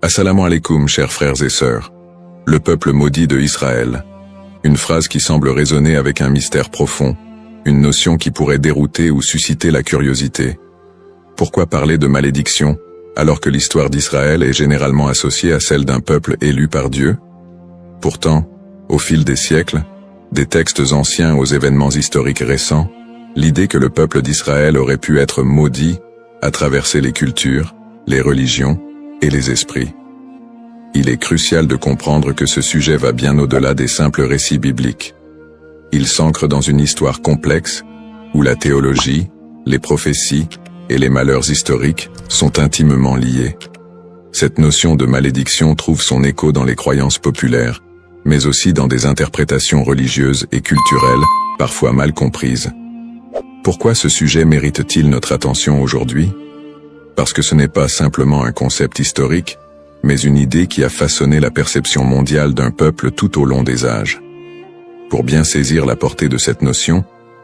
Assalamu alaikum, chers frères et sœurs. Le peuple maudit de Israël. Une phrase qui semble résonner avec un mystère profond, une notion qui pourrait dérouter ou susciter la curiosité. Pourquoi parler de malédiction, alors que l'histoire d'Israël est généralement associée à celle d'un peuple élu par Dieu? Pourtant, au fil des siècles, des textes anciens aux événements historiques récents, l'idée que le peuple d'Israël aurait pu être maudit a traversé les cultures, les religions et les esprits. Il est crucial de comprendre que ce sujet va bien au-delà des simples récits bibliques. Il s'ancre dans une histoire complexe, où la théologie, les prophéties et les malheurs historiques sont intimement liés. Cette notion de malédiction trouve son écho dans les croyances populaires, mais aussi dans des interprétations religieuses et culturelles, parfois mal comprises. Pourquoi ce sujet mérite-t-il notre attention aujourd'hui? Parce que ce n'est pas simplement un concept historique, mais une idée qui a façonné la perception mondiale d'un peuple tout au long des âges. Pour bien saisir la portée de cette notion,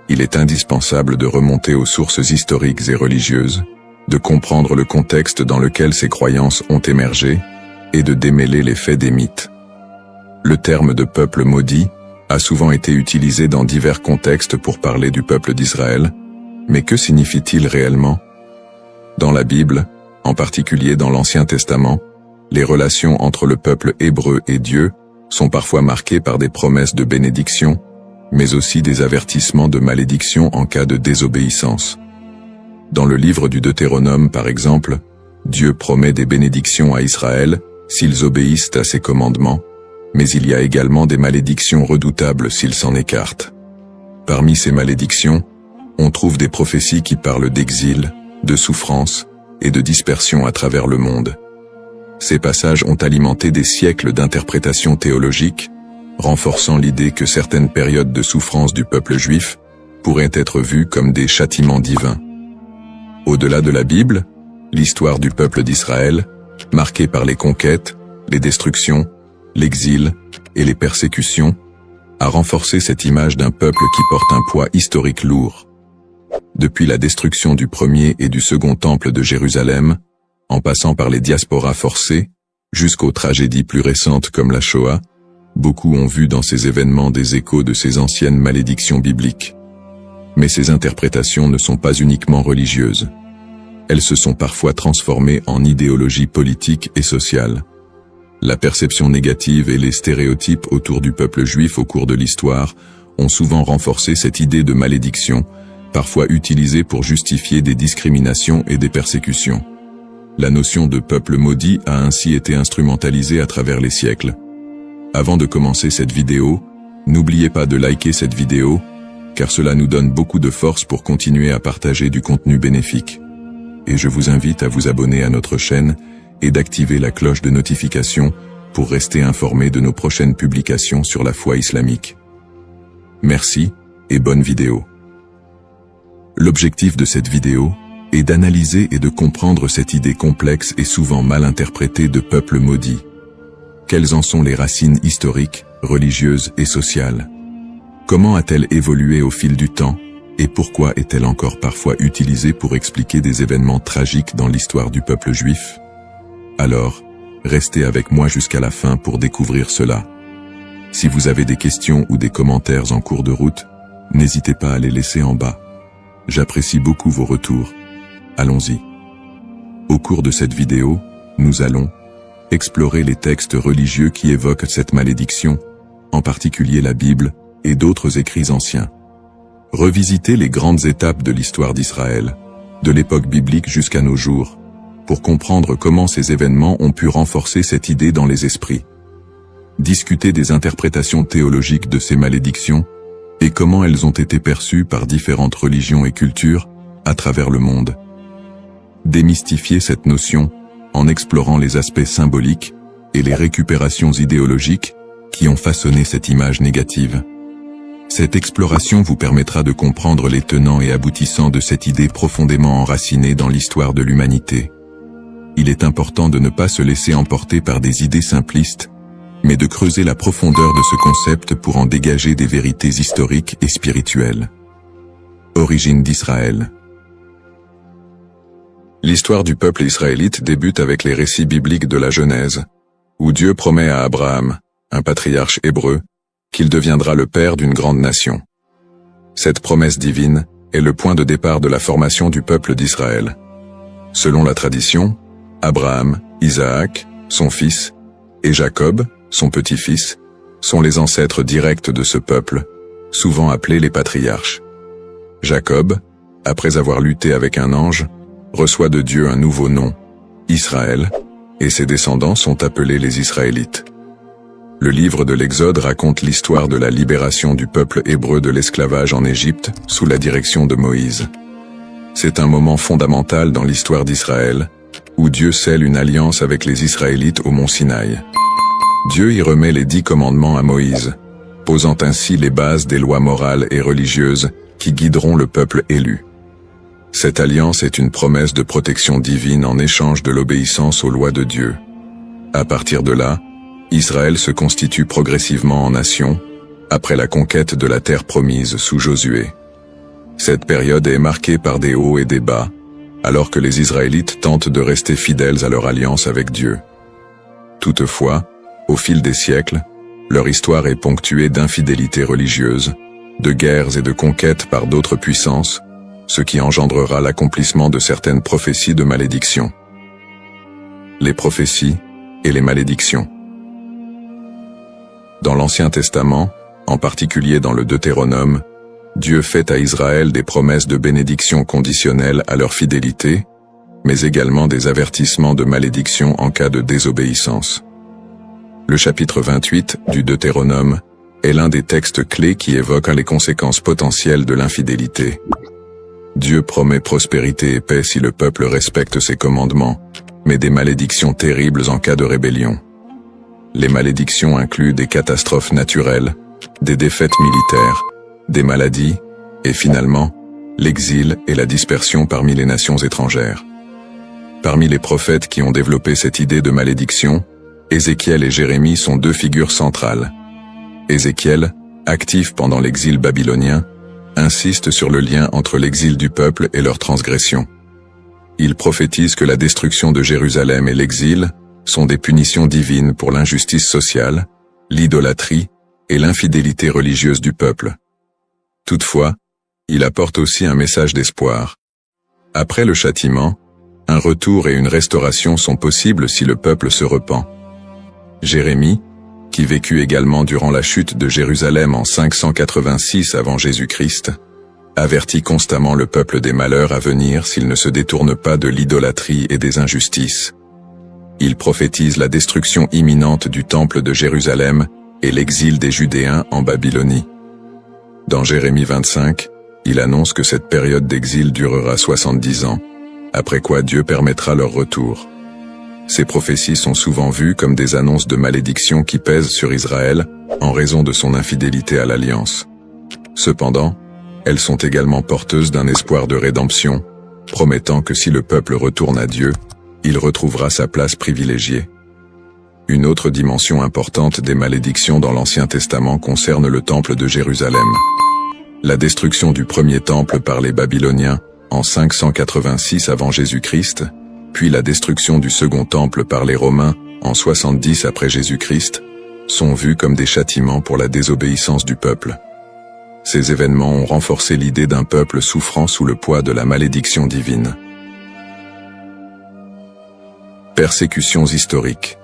il est indispensable de remonter aux sources historiques et religieuses, de comprendre le contexte dans lequel ces croyances ont émergé, et de démêler les faits des mythes. Le terme de peuple maudit a souvent été utilisé dans divers contextes pour parler du peuple d'Israël, mais que signifie-t-il réellement? Dans la Bible, en particulier dans l'Ancien Testament, les relations entre le peuple hébreu et Dieu sont parfois marquées par des promesses de bénédiction, mais aussi des avertissements de malédiction en cas de désobéissance. Dans le livre du Deutéronome, par exemple, Dieu promet des bénédictions à Israël s'ils obéissent à ses commandements, mais il y a également des malédictions redoutables s'ils s'en écartent. Parmi ces malédictions, on trouve des prophéties qui parlent d'exil, de souffrance et de dispersion à travers le monde. Ces passages ont alimenté des siècles d'interprétations théologiques, renforçant l'idée que certaines périodes de souffrance du peuple juif pourraient être vues comme des châtiments divins. Au-delà de la Bible, l'histoire du peuple d'Israël, marquée par les conquêtes, les destructions, l'exil et les persécutions, a renforcé cette image d'un peuple qui porte un poids historique lourd. Depuis la destruction du premier et du second temple de Jérusalem, en passant par les diasporas forcées, jusqu'aux tragédies plus récentes comme la Shoah, beaucoup ont vu dans ces événements des échos de ces anciennes malédictions bibliques. Mais ces interprétations ne sont pas uniquement religieuses. Elles se sont parfois transformées en idéologie politique et sociale. La perception négative et les stéréotypes autour du peuple juif au cours de l'histoire ont souvent renforcé cette idée de malédiction, parfois utilisée pour justifier des discriminations et des persécutions. La notion de peuple maudit a ainsi été instrumentalisée à travers les siècles. Avant de commencer cette vidéo, n'oubliez pas de liker cette vidéo, car cela nous donne beaucoup de force pour continuer à partager du contenu bénéfique. Et je vous invite à vous abonner à notre chaîne et d'activer la cloche de notification pour rester informé de nos prochaines publications sur la foi islamique. Merci et bonne vidéo. L'objectif de cette vidéo est d'analyser et de comprendre cette idée complexe et souvent mal interprétée de peuple maudit. Quelles en sont les racines historiques, religieuses et sociales? Comment a-t-elle évolué au fil du temps, et pourquoi est-elle encore parfois utilisée pour expliquer des événements tragiques dans l'histoire du peuple juif? Alors, restez avec moi jusqu'à la fin pour découvrir cela. Si vous avez des questions ou des commentaires en cours de route, n'hésitez pas à les laisser en bas. J'apprécie beaucoup vos retours. Allons-y. Au cours de cette vidéo, nous allons explorer les textes religieux qui évoquent cette malédiction, en particulier la Bible et d'autres écrits anciens. Revisiter les grandes étapes de l'histoire d'Israël, de l'époque biblique jusqu'à nos jours, pour comprendre comment ces événements ont pu renforcer cette idée dans les esprits. Discuter des interprétations théologiques de ces malédictions, et comment elles ont été perçues par différentes religions et cultures à travers le monde. Démystifier cette notion en explorant les aspects symboliques et les récupérations idéologiques qui ont façonné cette image négative. Cette exploration vous permettra de comprendre les tenants et aboutissants de cette idée profondément enracinée dans l'histoire de l'humanité. Il est important de ne pas se laisser emporter par des idées simplistes, mais de creuser la profondeur de ce concept pour en dégager des vérités historiques et spirituelles. Origine d'Israël. L'histoire du peuple israélite débute avec les récits bibliques de la Genèse, où Dieu promet à Abraham, un patriarche hébreu, qu'il deviendra le père d'une grande nation. Cette promesse divine est le point de départ de la formation du peuple d'Israël. Selon la tradition, Abraham, Isaac, son fils, et Jacob, son petit-fils, sont les ancêtres directs de ce peuple, souvent appelés les patriarches. Jacob, après avoir lutté avec un ange, reçoit de Dieu un nouveau nom, Israël, et ses descendants sont appelés les Israélites. Le livre de l'Exode raconte l'histoire de la libération du peuple hébreu de l'esclavage en Égypte sous la direction de Moïse. C'est un moment fondamental dans l'histoire d'Israël, où Dieu scelle une alliance avec les Israélites au mont Sinaï. Dieu y remet les 10 commandements à Moïse, posant ainsi les bases des lois morales et religieuses qui guideront le peuple élu. Cette alliance est une promesse de protection divine en échange de l'obéissance aux lois de Dieu. À partir de là, Israël se constitue progressivement en nation, après la conquête de la terre promise sous Josué. Cette période est marquée par des hauts et des bas, alors que les Israélites tentent de rester fidèles à leur alliance avec Dieu. Toutefois, au fil des siècles, leur histoire est ponctuée d'infidélités religieuses, de guerres et de conquêtes par d'autres puissances, ce qui engendrera l'accomplissement de certaines prophéties de malédiction. Les prophéties et les malédictions. Dans l'Ancien Testament, en particulier dans le Deutéronome, Dieu fait à Israël des promesses de bénédiction conditionnelles à leur fidélité, mais également des avertissements de malédiction en cas de désobéissance. Le chapitre 28 du Deutéronome est l'un des textes clés qui évoquent les conséquences potentielles de l'infidélité. Dieu promet prospérité et paix si le peuple respecte ses commandements, mais des malédictions terribles en cas de rébellion. Les malédictions incluent des catastrophes naturelles, des défaites militaires, des maladies, et finalement, l'exil et la dispersion parmi les nations étrangères. Parmi les prophètes qui ont développé cette idée de malédiction, Ézéchiel et Jérémie sont 2 figures centrales. Ézéchiel, actif pendant l'exil babylonien, insiste sur le lien entre l'exil du peuple et leur transgression. Il prophétise que la destruction de Jérusalem et l'exil sont des punitions divines pour l'injustice sociale, l'idolâtrie et l'infidélité religieuse du peuple. Toutefois, il apporte aussi un message d'espoir. Après le châtiment, un retour et une restauration sont possibles si le peuple se repent. Jérémie, qui vécut également durant la chute de Jérusalem en 586 avant Jésus-Christ, avertit constamment le peuple des malheurs à venir s'il ne se détourne pas de l'idolâtrie et des injustices. Il prophétise la destruction imminente du temple de Jérusalem et l'exil des Judéens en Babylonie. Dans Jérémie 25, il annonce que cette période d'exil durera 70 ans, après quoi Dieu permettra leur retour. Ces prophéties sont souvent vues comme des annonces de malédiction qui pèsent sur Israël en raison de son infidélité à l'alliance. Cependant, elles sont également porteuses d'un espoir de rédemption, promettant que si le peuple retourne à Dieu, il retrouvera sa place privilégiée. Une autre dimension importante des malédictions dans l'Ancien Testament concerne le temple de Jérusalem. La destruction du premier temple par les Babyloniens en 586 avant Jésus-Christ, puis la destruction du second temple par les Romains en 70 après Jésus-Christ, sont vus comme des châtiments pour la désobéissance du peuple. Ces événements ont renforcé l'idée d'un peuple souffrant sous le poids de la malédiction divine. Persécutions historiques.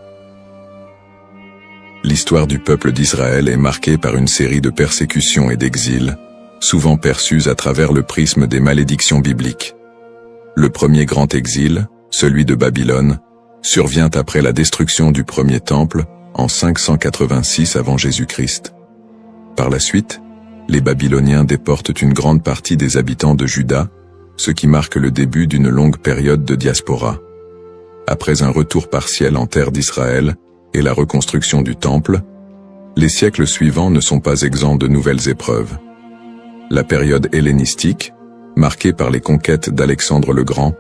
L'histoire du peuple d'Israël est marquée par une série de persécutions et d'exils, souvent perçues à travers le prisme des malédictions bibliques. Le premier grand exil, celui de Babylone, survient après la destruction du premier temple en 586 avant Jésus-Christ. Par la suite, les Babyloniens déportent une grande partie des habitants de Juda, ce qui marque le début d'une longue période de diaspora. Après un retour partiel en terre d'Israël et la reconstruction du temple, les siècles suivants ne sont pas exempts de nouvelles épreuves. La période hellénistique, marquée par les conquêtes d'Alexandre le Grand,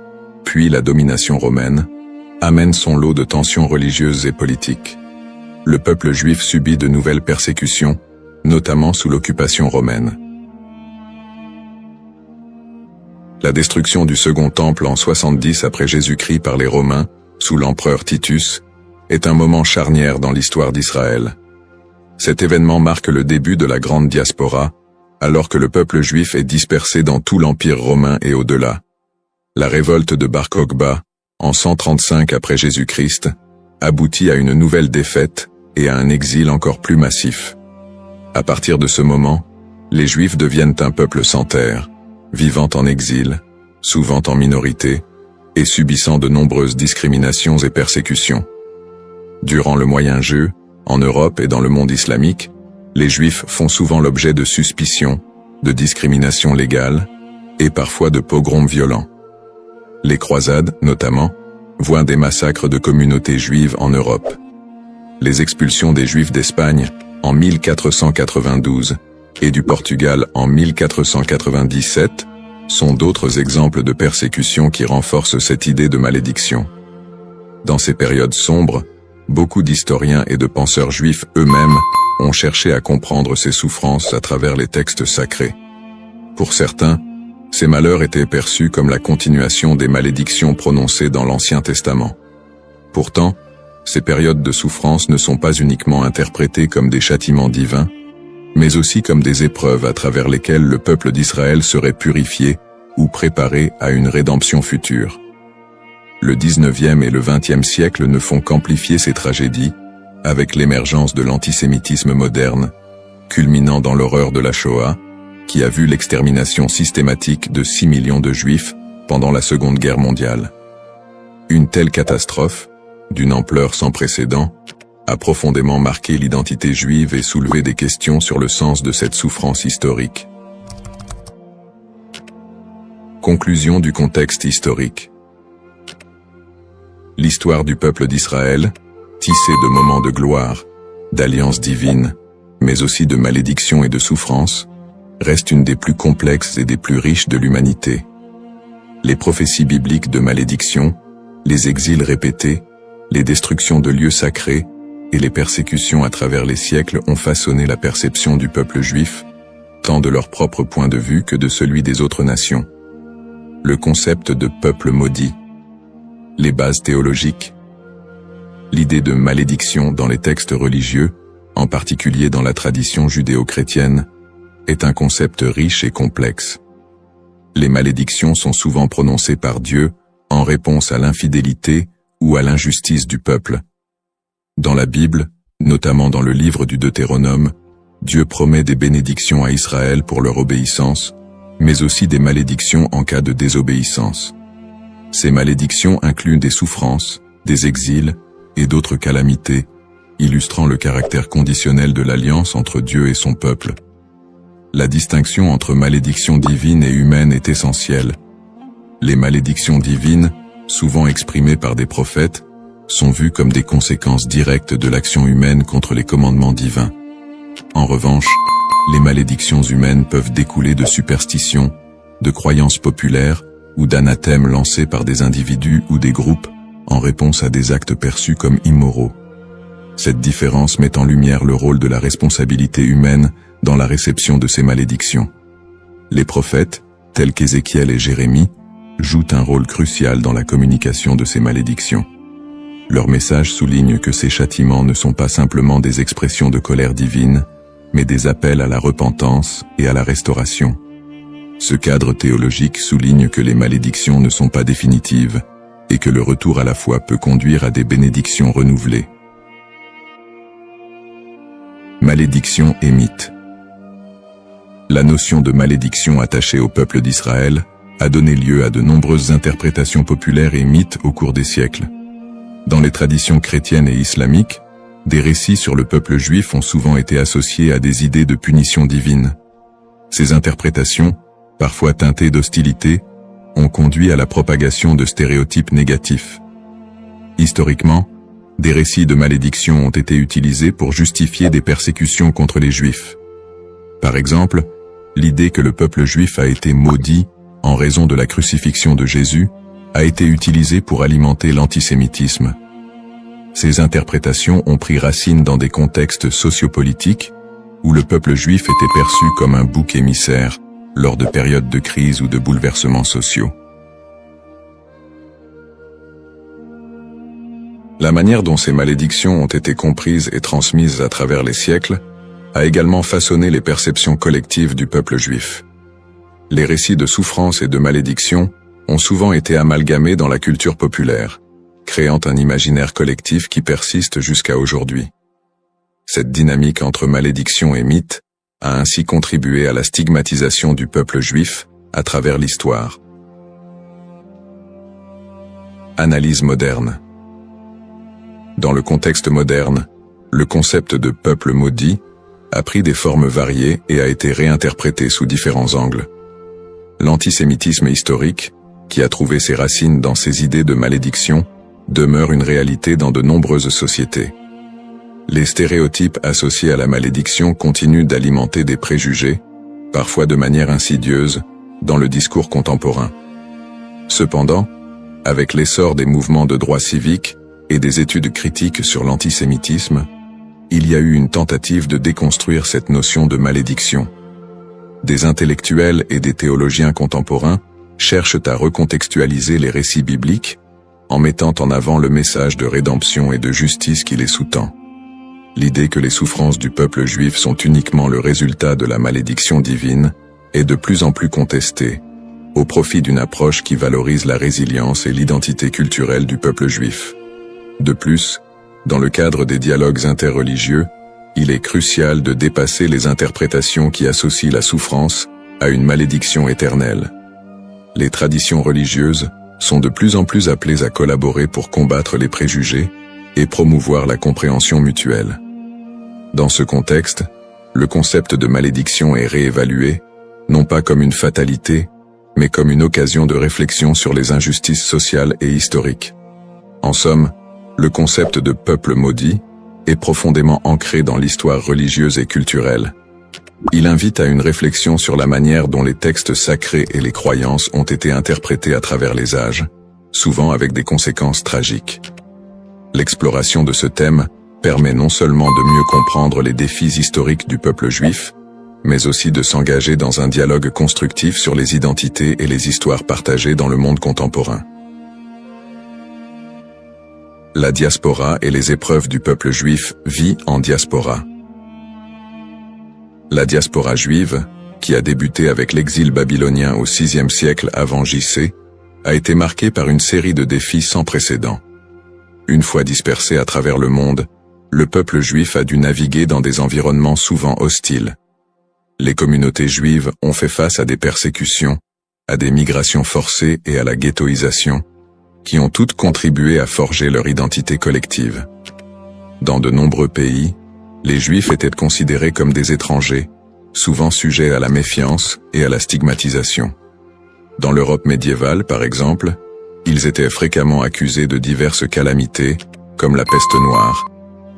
puis la domination romaine, amène son lot de tensions religieuses et politiques. Le peuple juif subit de nouvelles persécutions, notamment sous l'occupation romaine. La destruction du Second Temple en 70 après Jésus-Christ par les Romains, sous l'empereur Titus, est un moment charnière dans l'histoire d'Israël. Cet événement marque le début de la grande diaspora, alors que le peuple juif est dispersé dans tout l'Empire romain et au-delà. La révolte de Bar Kokhba, en 135 après Jésus-Christ, aboutit à une nouvelle défaite et à un exil encore plus massif. À partir de ce moment, les Juifs deviennent un peuple sans terre, vivant en exil, souvent en minorité, et subissant de nombreuses discriminations et persécutions. Durant le Moyen-Âge, en Europe et dans le monde islamique, les Juifs font souvent l'objet de suspicions, de discriminations légales, et parfois de pogroms violents. Les croisades, notamment, voient des massacres de communautés juives en Europe. Les expulsions des Juifs d'Espagne, en 1492, et du Portugal en 1497, sont d'autres exemples de persécutions qui renforcent cette idée de malédiction. Dans ces périodes sombres, beaucoup d'historiens et de penseurs juifs eux-mêmes ont cherché à comprendre ces souffrances à travers les textes sacrés. Pour certains, ces malheurs étaient perçus comme la continuation des malédictions prononcées dans l'Ancien Testament. Pourtant, ces périodes de souffrance ne sont pas uniquement interprétées comme des châtiments divins, mais aussi comme des épreuves à travers lesquelles le peuple d'Israël serait purifié ou préparé à une rédemption future. Le 19e et le 20e siècle ne font qu'amplifier ces tragédies, avec l'émergence de l'antisémitisme moderne, culminant dans l'horreur de la Shoah, qui a vu l'extermination systématique de 6 millions de Juifs pendant la Seconde Guerre mondiale. Une telle catastrophe, d'une ampleur sans précédent, a profondément marqué l'identité juive et soulevé des questions sur le sens de cette souffrance historique. Conclusion du contexte historique. L'histoire du peuple d'Israël, tissée de moments de gloire, d'alliances divines, mais aussi de malédictions et de souffrances, reste une des plus complexes et des plus riches de l'humanité. Les prophéties bibliques de malédiction, les exils répétés, les destructions de lieux sacrés et les persécutions à travers les siècles ont façonné la perception du peuple juif, tant de leur propre point de vue que de celui des autres nations. Le concept de peuple maudit, les bases théologiques, l'idée de malédiction dans les textes religieux, en particulier dans la tradition judéo-chrétienne, est un concept riche et complexe. Les malédictions sont souvent prononcées par Dieu en réponse à l'infidélité ou à l'injustice du peuple. Dans la Bible, notamment dans le livre du Deutéronome, Dieu promet des bénédictions à Israël pour leur obéissance, mais aussi des malédictions en cas de désobéissance. Ces malédictions incluent des souffrances, des exils et d'autres calamités, illustrant le caractère conditionnel de l'alliance entre Dieu et son peuple. La distinction entre malédiction divine et humaine est essentielle. Les malédictions divines, souvent exprimées par des prophètes, sont vues comme des conséquences directes de l'action humaine contre les commandements divins. En revanche, les malédictions humaines peuvent découler de superstitions, de croyances populaires ou d'anathèmes lancés par des individus ou des groupes en réponse à des actes perçus comme immoraux. Cette différence met en lumière le rôle de la responsabilité humaine dans la réception de ces malédictions. Les prophètes, tels qu'Ézéchiel et Jérémie, jouent un rôle crucial dans la communication de ces malédictions. Leur message souligne que ces châtiments ne sont pas simplement des expressions de colère divine, mais des appels à la repentance et à la restauration. Ce cadre théologique souligne que les malédictions ne sont pas définitives et que le retour à la foi peut conduire à des bénédictions renouvelées. Malédiction et mythe. La notion de malédiction attachée au peuple d'Israël a donné lieu à de nombreuses interprétations populaires et mythes au cours des siècles. Dans les traditions chrétiennes et islamiques, des récits sur le peuple juif ont souvent été associés à des idées de punition divine. Ces interprétations, parfois teintées d'hostilité, ont conduit à la propagation de stéréotypes négatifs. Historiquement, des récits de malédiction ont été utilisés pour justifier des persécutions contre les Juifs. Par exemple, l'idée que le peuple juif a été maudit en raison de la crucifixion de Jésus a été utilisée pour alimenter l'antisémitisme. Ces interprétations ont pris racine dans des contextes sociopolitiques où le peuple juif était perçu comme un bouc émissaire, lors de périodes de crise ou de bouleversements sociaux. La manière dont ces malédictions ont été comprises et transmises à travers les siècles a également façonné les perceptions collectives du peuple juif. Les récits de souffrance et de malédiction ont souvent été amalgamés dans la culture populaire, créant un imaginaire collectif qui persiste jusqu'à aujourd'hui. Cette dynamique entre malédiction et mythe a ainsi contribué à la stigmatisation du peuple juif à travers l'histoire. Analyse moderne. Dans le contexte moderne, le concept de peuple maudit a pris des formes variées et a été réinterprété sous différents angles. L'antisémitisme historique, qui a trouvé ses racines dans ces idées de malédiction, demeure une réalité dans de nombreuses sociétés. Les stéréotypes associés à la malédiction continuent d'alimenter des préjugés, parfois de manière insidieuse, dans le discours contemporain. Cependant, avec l'essor des mouvements de droit civique et des études critiques sur l'antisémitisme, il y a eu une tentative de déconstruire cette notion de malédiction. Des intellectuels et des théologiens contemporains cherchent à recontextualiser les récits bibliques en mettant en avant le message de rédemption et de justice qui les sous-tend. L'idée que les souffrances du peuple juif sont uniquement le résultat de la malédiction divine est de plus en plus contestée, au profit d'une approche qui valorise la résilience et l'identité culturelle du peuple juif. De plus, dans le cadre des dialogues interreligieux, il est crucial de dépasser les interprétations qui associent la souffrance à une malédiction éternelle. Les traditions religieuses sont de plus en plus appelées à collaborer pour combattre les préjugés et promouvoir la compréhension mutuelle. Dans ce contexte, le concept de malédiction est réévalué, non pas comme une fatalité, mais comme une occasion de réflexion sur les injustices sociales et historiques. En somme, le concept de peuple maudit est profondément ancré dans l'histoire religieuse et culturelle. Il invite à une réflexion sur la manière dont les textes sacrés et les croyances ont été interprétés à travers les âges, souvent avec des conséquences tragiques. L'exploration de ce thème permet non seulement de mieux comprendre les défis historiques du peuple juif, mais aussi de s'engager dans un dialogue constructif sur les identités et les histoires partagées dans le monde contemporain. La diaspora et les épreuves du peuple juif vit en diaspora. La diaspora juive, qui a débuté avec l'exil babylonien au VIe siècle avant J.C., a été marquée par une série de défis sans précédent. Une fois dispersé à travers le monde, le peuple juif a dû naviguer dans des environnements souvent hostiles. Les communautés juives ont fait face à des persécutions, à des migrations forcées et à la ghettoisation, qui ont toutes contribué à forger leur identité collective. Dans de nombreux pays, les Juifs étaient considérés comme des étrangers, souvent sujets à la méfiance et à la stigmatisation. Dans l'Europe médiévale, par exemple, ils étaient fréquemment accusés de diverses calamités, comme la peste noire,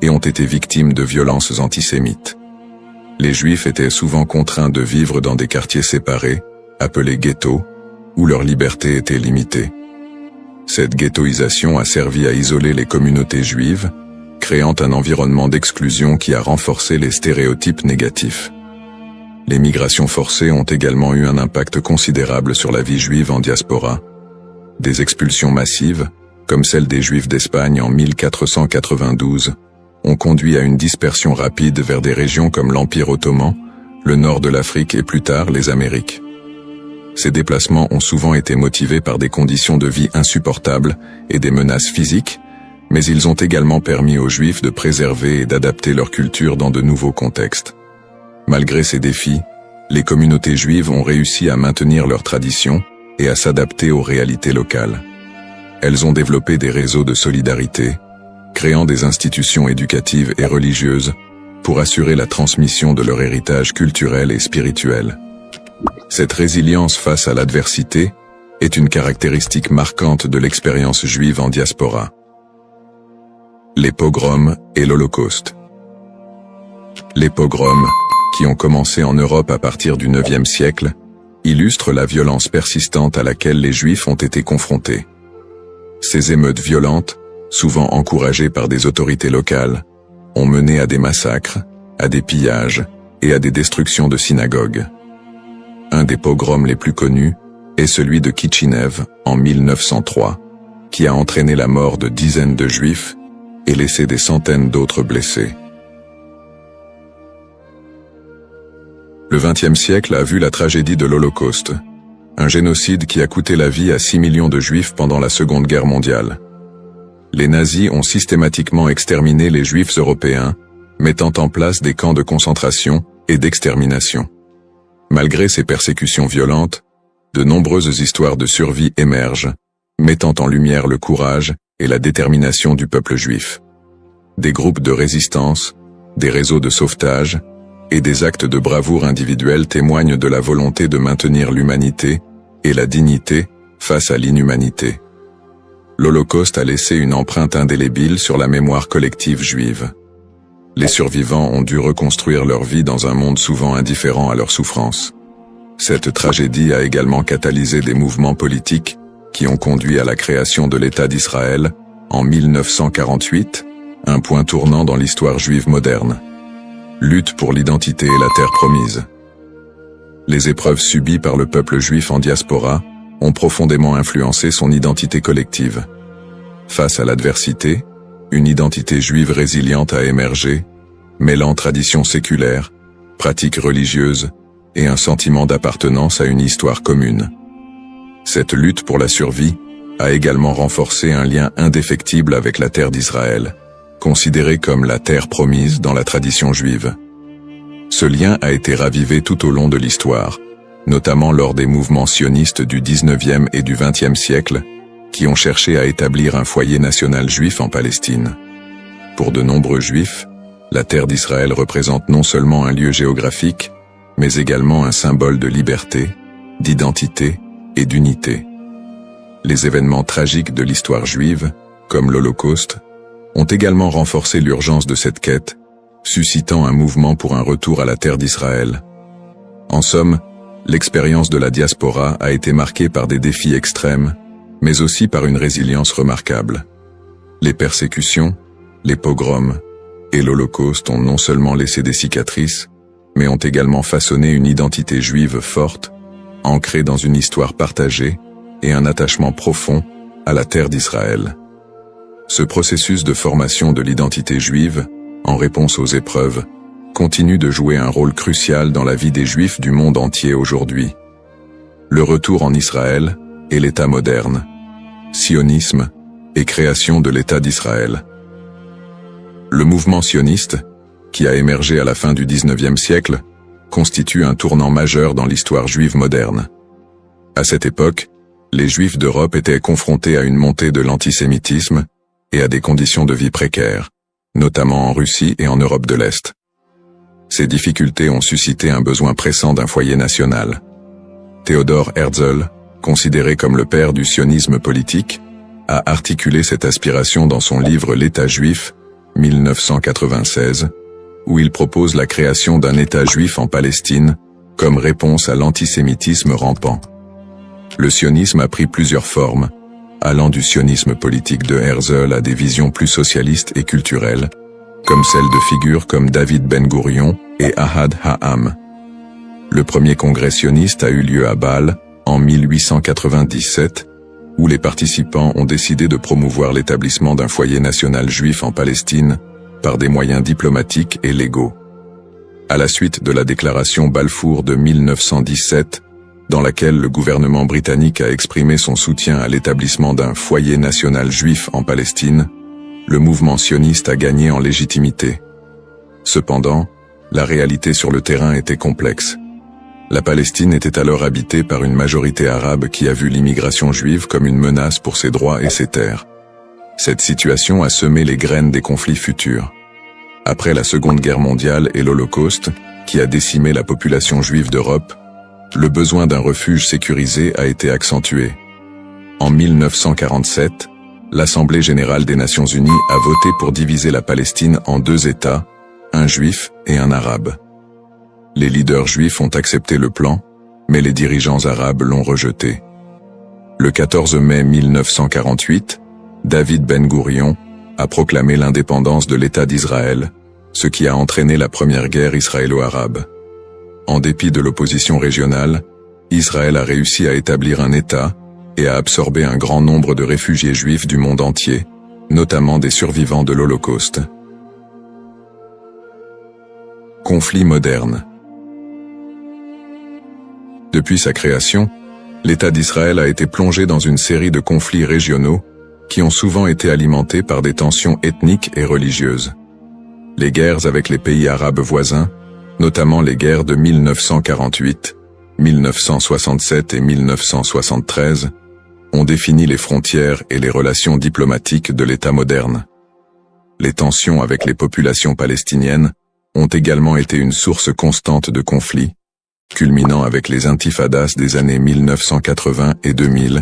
et ont été victimes de violences antisémites. Les Juifs étaient souvent contraints de vivre dans des quartiers séparés, appelés ghettos, où leur liberté était limitée. Cette ghettoisation a servi à isoler les communautés juives, créant un environnement d'exclusion qui a renforcé les stéréotypes négatifs. Les migrations forcées ont également eu un impact considérable sur la vie juive en diaspora. Des expulsions massives, comme celle des Juifs d'Espagne en 1492, ont conduit à une dispersion rapide vers des régions comme l'Empire ottoman, le nord de l'Afrique et plus tard les Amériques. Ces déplacements ont souvent été motivés par des conditions de vie insupportables et des menaces physiques, mais ils ont également permis aux Juifs de préserver et d'adapter leur culture dans de nouveaux contextes. Malgré ces défis, les communautés juives ont réussi à maintenir leurs traditions et à s'adapter aux réalités locales. Elles ont développé des réseaux de solidarité, créant des institutions éducatives et religieuses pour assurer la transmission de leur héritage culturel et spirituel. Cette résilience face à l'adversité est une caractéristique marquante de l'expérience juive en diaspora. Les pogroms et l'Holocauste. Les pogroms, qui ont commencé en Europe à partir du IXe siècle, illustrent la violence persistante à laquelle les Juifs ont été confrontés. Ces émeutes violentes, souvent encouragées par des autorités locales, ont mené à des massacres, à des pillages et à des destructions de synagogues. Un des pogroms les plus connus est celui de Kitchinev en 1903, qui a entraîné la mort de dizaines de Juifs et laissé des centaines d'autres blessés. Le XXe siècle a vu la tragédie de l'Holocauste, un génocide qui a coûté la vie à 6 millions de Juifs pendant la Seconde Guerre mondiale. Les nazis ont systématiquement exterminé les Juifs européens, mettant en place des camps de concentration et d'extermination. Malgré ces persécutions violentes, de nombreuses histoires de survie émergent, mettant en lumière le courage et la détermination du peuple juif. Des groupes de résistance, des réseaux de sauvetage et des actes de bravoure individuels témoignent de la volonté de maintenir l'humanité et la dignité face à l'inhumanité. L'Holocauste a laissé une empreinte indélébile sur la mémoire collective juive. Les survivants ont dû reconstruire leur vie dans un monde souvent indifférent à leur souffrance. Cette tragédie a également catalysé des mouvements politiques qui ont conduit à la création de l'État d'Israël en 1948, un point tournant dans l'histoire juive moderne. Lutte pour l'identité et la terre promise. Les épreuves subies par le peuple juif en diaspora ont profondément influencé son identité collective. Face à l'adversité, une identité juive résiliente a émergé, mêlant traditions séculaires, pratiques religieuses et un sentiment d'appartenance à une histoire commune. Cette lutte pour la survie a également renforcé un lien indéfectible avec la terre d'Israël, considérée comme la terre promise dans la tradition juive. Ce lien a été ravivé tout au long de l'histoire, notamment lors des mouvements sionistes du XIXe et du XXe siècle, qui ont cherché à établir un foyer national juif en Palestine. Pour de nombreux juifs, la terre d'Israël représente non seulement un lieu géographique, mais également un symbole de liberté, d'identité et d'unité. Les événements tragiques de l'histoire juive, comme l'Holocauste, ont également renforcé l'urgence de cette quête, suscitant un mouvement pour un retour à la terre d'Israël. En somme, l'expérience de la diaspora a été marquée par des défis extrêmes, mais aussi par une résilience remarquable. Les persécutions, les pogroms et l'Holocauste ont non seulement laissé des cicatrices, mais ont également façonné une identité juive forte, ancrée dans une histoire partagée et un attachement profond à la terre d'Israël. Ce processus de formation de l'identité juive, en réponse aux épreuves, continue de jouer un rôle crucial dans la vie des Juifs du monde entier aujourd'hui. Le retour en Israël et l'État moderne, sionisme et création de l'État d'Israël. Le mouvement sioniste, qui a émergé à la fin du XIXe siècle, constitue un tournant majeur dans l'histoire juive moderne. À cette époque, les Juifs d'Europe étaient confrontés à une montée de l'antisémitisme et à des conditions de vie précaires, notamment en Russie et en Europe de l'Est. Ces difficultés ont suscité un besoin pressant d'un foyer national. Theodor Herzl, considéré comme le père du sionisme politique, a articulé cette aspiration dans son livre L'État juif, 1996, où il propose la création d'un État juif en Palestine comme réponse à l'antisémitisme rampant. Le sionisme a pris plusieurs formes, allant du sionisme politique de Herzl à des visions plus socialistes et culturelles, comme celles de figures comme David Ben-Gourion et Ahad Ha'am. Le premier congrès sioniste a eu lieu à Bâle, en 1897, où les participants ont décidé de promouvoir l'établissement d'un foyer national juif en Palestine par des moyens diplomatiques et légaux. À la suite de la déclaration Balfour de 1917, dans laquelle le gouvernement britannique a exprimé son soutien à l'établissement d'un foyer national juif en Palestine, le mouvement sioniste a gagné en légitimité. Cependant, la réalité sur le terrain était complexe. La Palestine était alors habitée par une majorité arabe qui a vu l'immigration juive comme une menace pour ses droits et ses terres. Cette situation a semé les graines des conflits futurs. Après la Seconde Guerre mondiale et l'Holocauste, qui a décimé la population juive d'Europe, le besoin d'un refuge sécurisé a été accentué. En 1947, l'Assemblée générale des Nations unies a voté pour diviser la Palestine en deux États, un juif et un arabe. Les leaders juifs ont accepté le plan, mais les dirigeants arabes l'ont rejeté. Le 14 mai 1948, David Ben-Gourion a proclamé l'indépendance de l'État d'Israël, ce qui a entraîné la première guerre israélo-arabe. En dépit de l'opposition régionale, Israël a réussi à établir un État et à absorber un grand nombre de réfugiés juifs du monde entier, notamment des survivants de l'Holocauste. Conflit moderne. Depuis sa création, l'État d'Israël a été plongé dans une série de conflits régionaux qui ont souvent été alimentés par des tensions ethniques et religieuses. Les guerres avec les pays arabes voisins, notamment les guerres de 1948, 1967 et 1973, ont défini les frontières et les relations diplomatiques de l'État moderne. Les tensions avec les populations palestiniennes ont également été une source constante de conflits, culminant avec les intifadas des années 1980 et 2000,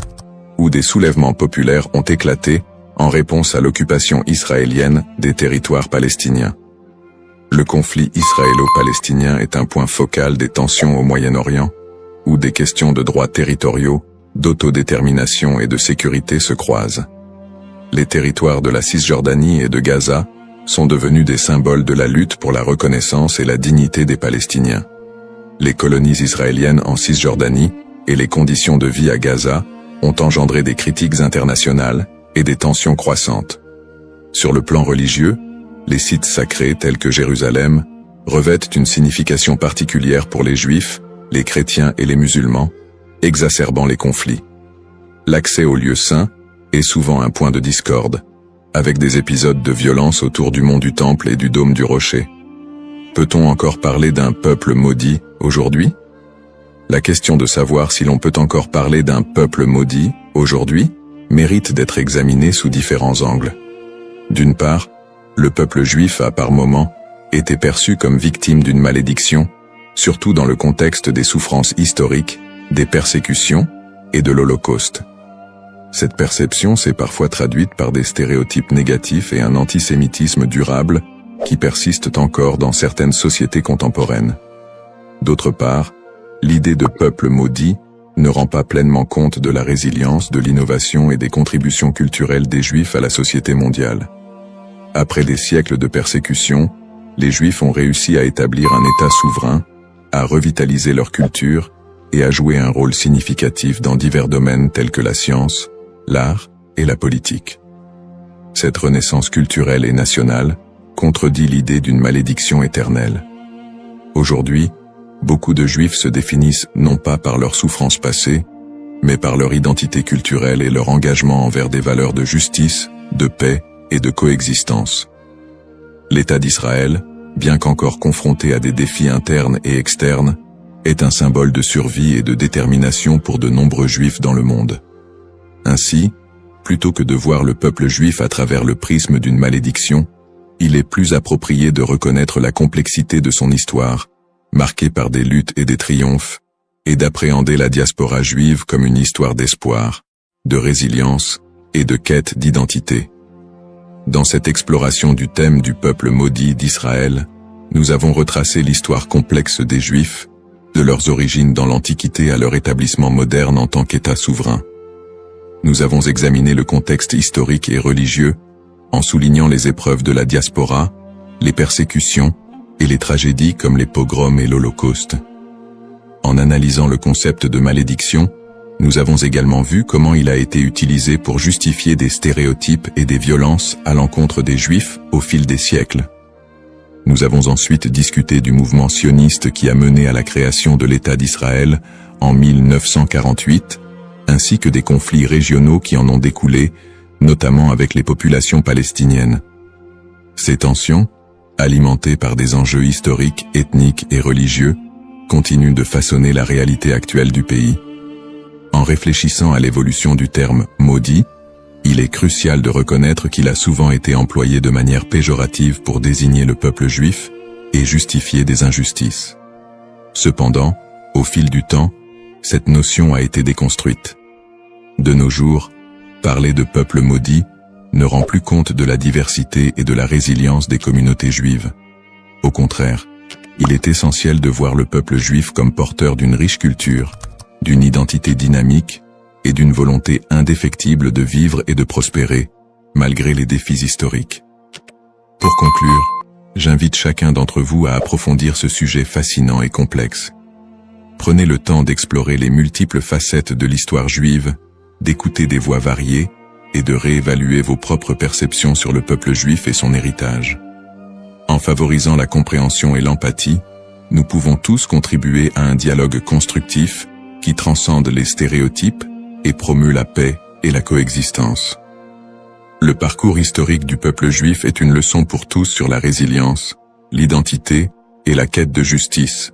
où des soulèvements populaires ont éclaté en réponse à l'occupation israélienne des territoires palestiniens. Le conflit israélo-palestinien est un point focal des tensions au Moyen-Orient, où des questions de droits territoriaux, d'autodétermination et de sécurité se croisent. Les territoires de la Cisjordanie et de Gaza sont devenus des symboles de la lutte pour la reconnaissance et la dignité des Palestiniens. Les colonies israéliennes en Cisjordanie et les conditions de vie à Gaza ont engendré des critiques internationales et des tensions croissantes. Sur le plan religieux, les sites sacrés tels que Jérusalem revêtent une signification particulière pour les Juifs, les chrétiens et les musulmans, exacerbant les conflits. L'accès aux lieux saints est souvent un point de discorde, avec des épisodes de violence autour du mont du Temple et du dôme du Rocher. Peut-on encore parler d'un peuple maudit aujourd'hui? La question de savoir si l'on peut encore parler d'un peuple maudit aujourd'hui mérite d'être examinée sous différents angles. D'une part, le peuple juif a par moments été perçu comme victime d'une malédiction, surtout dans le contexte des souffrances historiques, des persécutions et de l'Holocauste. Cette perception s'est parfois traduite par des stéréotypes négatifs et un antisémitisme durable qui persistent encore dans certaines sociétés contemporaines. D'autre part, l'idée de peuple maudit ne rend pas pleinement compte de la résilience, de l'innovation et des contributions culturelles des Juifs à la société mondiale. Après des siècles de persécution, les Juifs ont réussi à établir un État souverain, à revitaliser leur culture et à jouer un rôle significatif dans divers domaines tels que la science, l'art et la politique. Cette renaissance culturelle et nationale contredit l'idée d'une malédiction éternelle. Aujourd'hui, beaucoup de Juifs se définissent non pas par leurs souffrances passées, mais par leur identité culturelle et leur engagement envers des valeurs de justice, de paix et de coexistence. L'État d'Israël, bien qu'encore confronté à des défis internes et externes, est un symbole de survie et de détermination pour de nombreux Juifs dans le monde. Ainsi, plutôt que de voir le peuple juif à travers le prisme d'une malédiction, il est plus approprié de reconnaître la complexité de son histoire, marquée par des luttes et des triomphes, et d'appréhender la diaspora juive comme une histoire d'espoir, de résilience et de quête d'identité. Dans cette exploration du thème du peuple maudit d'Israël, nous avons retracé l'histoire complexe des Juifs, de leurs origines dans l'Antiquité à leur établissement moderne en tant qu'État souverain. Nous avons examiné le contexte historique et religieux, en soulignant les épreuves de la diaspora, les persécutions et les tragédies comme les pogroms et l'Holocauste. En analysant le concept de malédiction, nous avons également vu comment il a été utilisé pour justifier des stéréotypes et des violences à l'encontre des Juifs au fil des siècles. Nous avons ensuite discuté du mouvement sioniste qui a mené à la création de l'État d'Israël en 1948, ainsi que des conflits régionaux qui en ont découlé, notamment avec les populations palestiniennes. Ces tensions, alimentées par des enjeux historiques, ethniques et religieux, continuent de façonner la réalité actuelle du pays. En réfléchissant à l'évolution du terme « maudit », il est crucial de reconnaître qu'il a souvent été employé de manière péjorative pour désigner le peuple juif et justifier des injustices. Cependant, au fil du temps, cette notion a été déconstruite. De nos jours, parler de peuple maudit ne rend plus compte de la diversité et de la résilience des communautés juives. Au contraire, il est essentiel de voir le peuple juif comme porteur d'une riche culture, d'une identité dynamique et d'une volonté indéfectible de vivre et de prospérer, malgré les défis historiques. Pour conclure, j'invite chacun d'entre vous à approfondir ce sujet fascinant et complexe. Prenez le temps d'explorer les multiples facettes de l'histoire juive, d'écouter des voix variées et de réévaluer vos propres perceptions sur le peuple juif et son héritage. En favorisant la compréhension et l'empathie, nous pouvons tous contribuer à un dialogue constructif qui transcende les stéréotypes et promeut la paix et la coexistence. Le parcours historique du peuple juif est une leçon pour tous sur la résilience, l'identité et la quête de justice.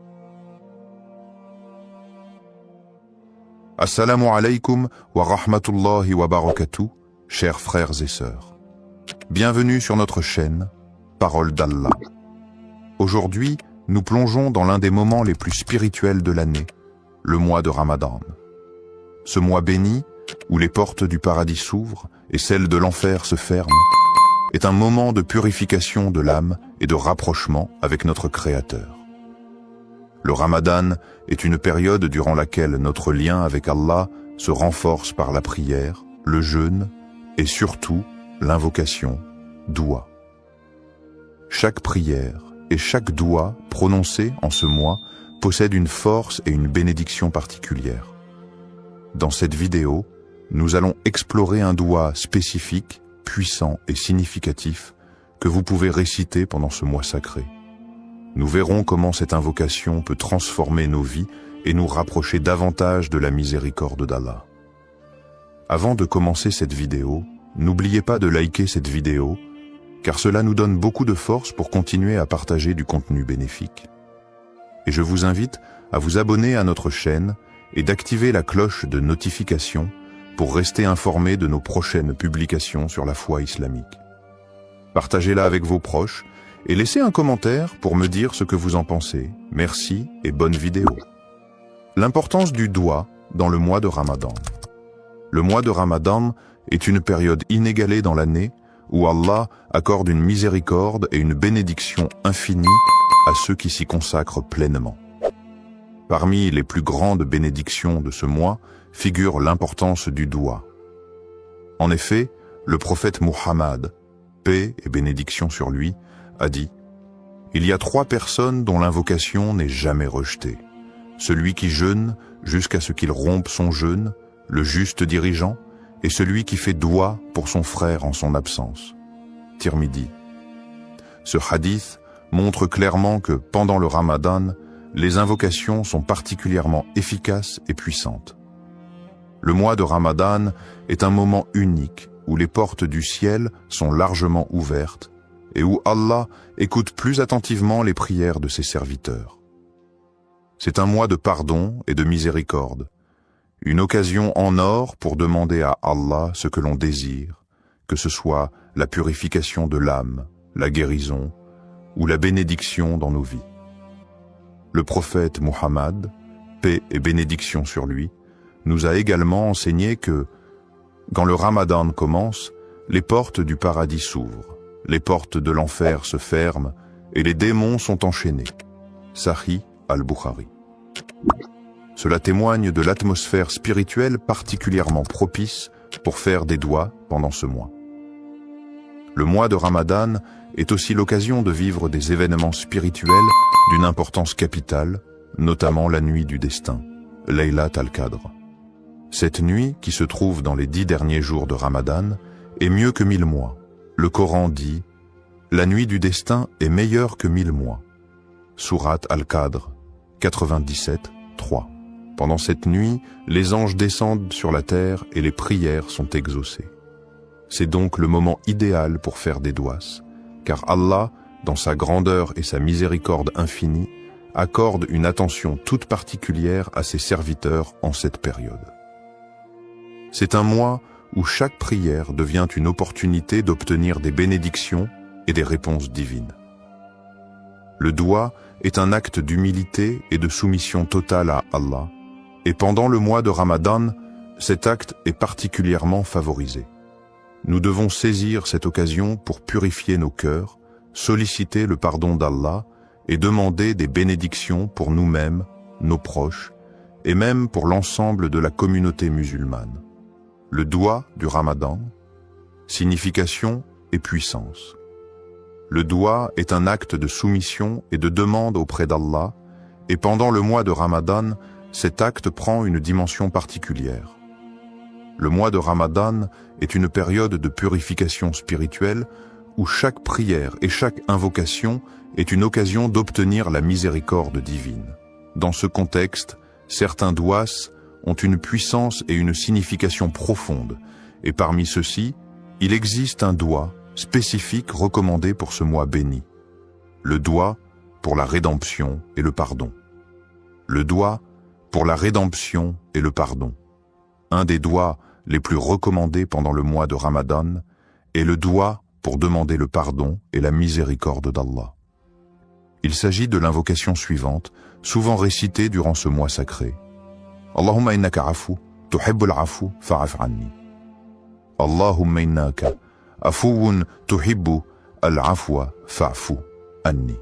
Assalamu alaikum wa rahmatullahi wa barakatuh, chers frères et sœurs. Bienvenue sur notre chaîne, Parole d'Allah. Aujourd'hui, nous plongeons dans l'un des moments les plus spirituels de l'année, le mois de Ramadan. Ce mois béni, où les portes du paradis s'ouvrent et celles de l'enfer se ferment, est un moment de purification de l'âme et de rapprochement avec notre Créateur. Le Ramadan est une période durant laquelle notre lien avec Allah se renforce par la prière, le jeûne et surtout l'invocation, doua. Chaque prière et chaque doua prononcée en ce mois possède une force et une bénédiction particulière. Dans cette vidéo, nous allons explorer un doua spécifique, puissant et significatif que vous pouvez réciter pendant ce mois sacré. Nous verrons comment cette invocation peut transformer nos vies et nous rapprocher davantage de la miséricorde d'Allah. Avant de commencer cette vidéo, n'oubliez pas de liker cette vidéo, car cela nous donne beaucoup de force pour continuer à partager du contenu bénéfique. Et je vous invite à vous abonner à notre chaîne et d'activer la cloche de notification pour rester informé de nos prochaines publications sur la foi islamique. Partagez-la avec vos proches et laissez un commentaire pour me dire ce que vous en pensez. Merci et bonne vidéo. L'importance du doua dans le mois de Ramadan. Le mois de Ramadan est une période inégalée dans l'année où Allah accorde une miséricorde et une bénédiction infinie à ceux qui s'y consacrent pleinement. Parmi les plus grandes bénédictions de ce mois figure l'importance du doua. En effet, le prophète Muhammad, paix et bénédiction sur lui, a dit « Il y a 3 personnes dont l'invocation n'est jamais rejetée. Celui qui jeûne jusqu'à ce qu'il rompe son jeûne, le juste dirigeant, et celui qui fait doua pour son frère en son absence. » Tirmidhi. Ce hadith montre clairement que pendant le Ramadan, les invocations sont particulièrement efficaces et puissantes. Le mois de Ramadan est un moment unique où les portes du ciel sont largement ouvertes et où Allah écoute plus attentivement les prières de ses serviteurs. C'est un mois de pardon et de miséricorde, une occasion en or pour demander à Allah ce que l'on désire, que ce soit la purification de l'âme, la guérison ou la bénédiction dans nos vies. Le prophète Muhammad, paix et bénédiction sur lui, nous a également enseigné que, quand le Ramadan commence, les portes du paradis s'ouvrent, les portes de l'enfer se ferment et les démons sont enchaînés. Sahih al-Bukhari. Cela témoigne de l'atmosphère spirituelle particulièrement propice pour faire des douas pendant ce mois. Le mois de Ramadan est aussi l'occasion de vivre des événements spirituels d'une importance capitale, notamment la nuit du destin, Laylat al-Qadr. Cette nuit, qui se trouve dans les 10 derniers jours de Ramadan, est mieux que 1000 mois. Le Coran dit « La nuit du destin est meilleure que 1000 mois ». Sourate Al-Qadr, 97, 3. Pendant cette nuit, les anges descendent sur la terre et les prières sont exaucées. C'est donc le moment idéal pour faire des douas, car Allah, dans sa grandeur et sa miséricorde infinie, accorde une attention toute particulière à ses serviteurs en cette période. C'est un mois où chaque prière devient une opportunité d'obtenir des bénédictions et des réponses divines. Le doua est un acte d'humilité et de soumission totale à Allah, et pendant le mois de Ramadan, cet acte est particulièrement favorisé. Nous devons saisir cette occasion pour purifier nos cœurs, solliciter le pardon d'Allah et demander des bénédictions pour nous-mêmes, nos proches, et même pour l'ensemble de la communauté musulmane. Le doua du Ramadan, signification et puissance. Le doua est un acte de soumission et de demande auprès d'Allah, et pendant le mois de Ramadan, cet acte prend une dimension particulière. Le mois de Ramadan est une période de purification spirituelle où chaque prière et chaque invocation est une occasion d'obtenir la miséricorde divine. Dans ce contexte, certains douas ont une puissance et une signification profonde, et parmi ceux-ci, il existe un doua spécifique recommandé pour ce mois béni. Le doua pour la rédemption et le pardon. Le doua pour la rédemption et le pardon. Un des douas les plus recommandés pendant le mois de Ramadan est le doua pour demander le pardon et la miséricorde d'Allah. Il s'agit de l'invocation suivante, souvent récitée durant ce mois sacré. Allahumma innaka afu, tuhibbul afu, fa'af anni. Allahumma innaka afuwun tuhibbu al-afwa fa'fu anni.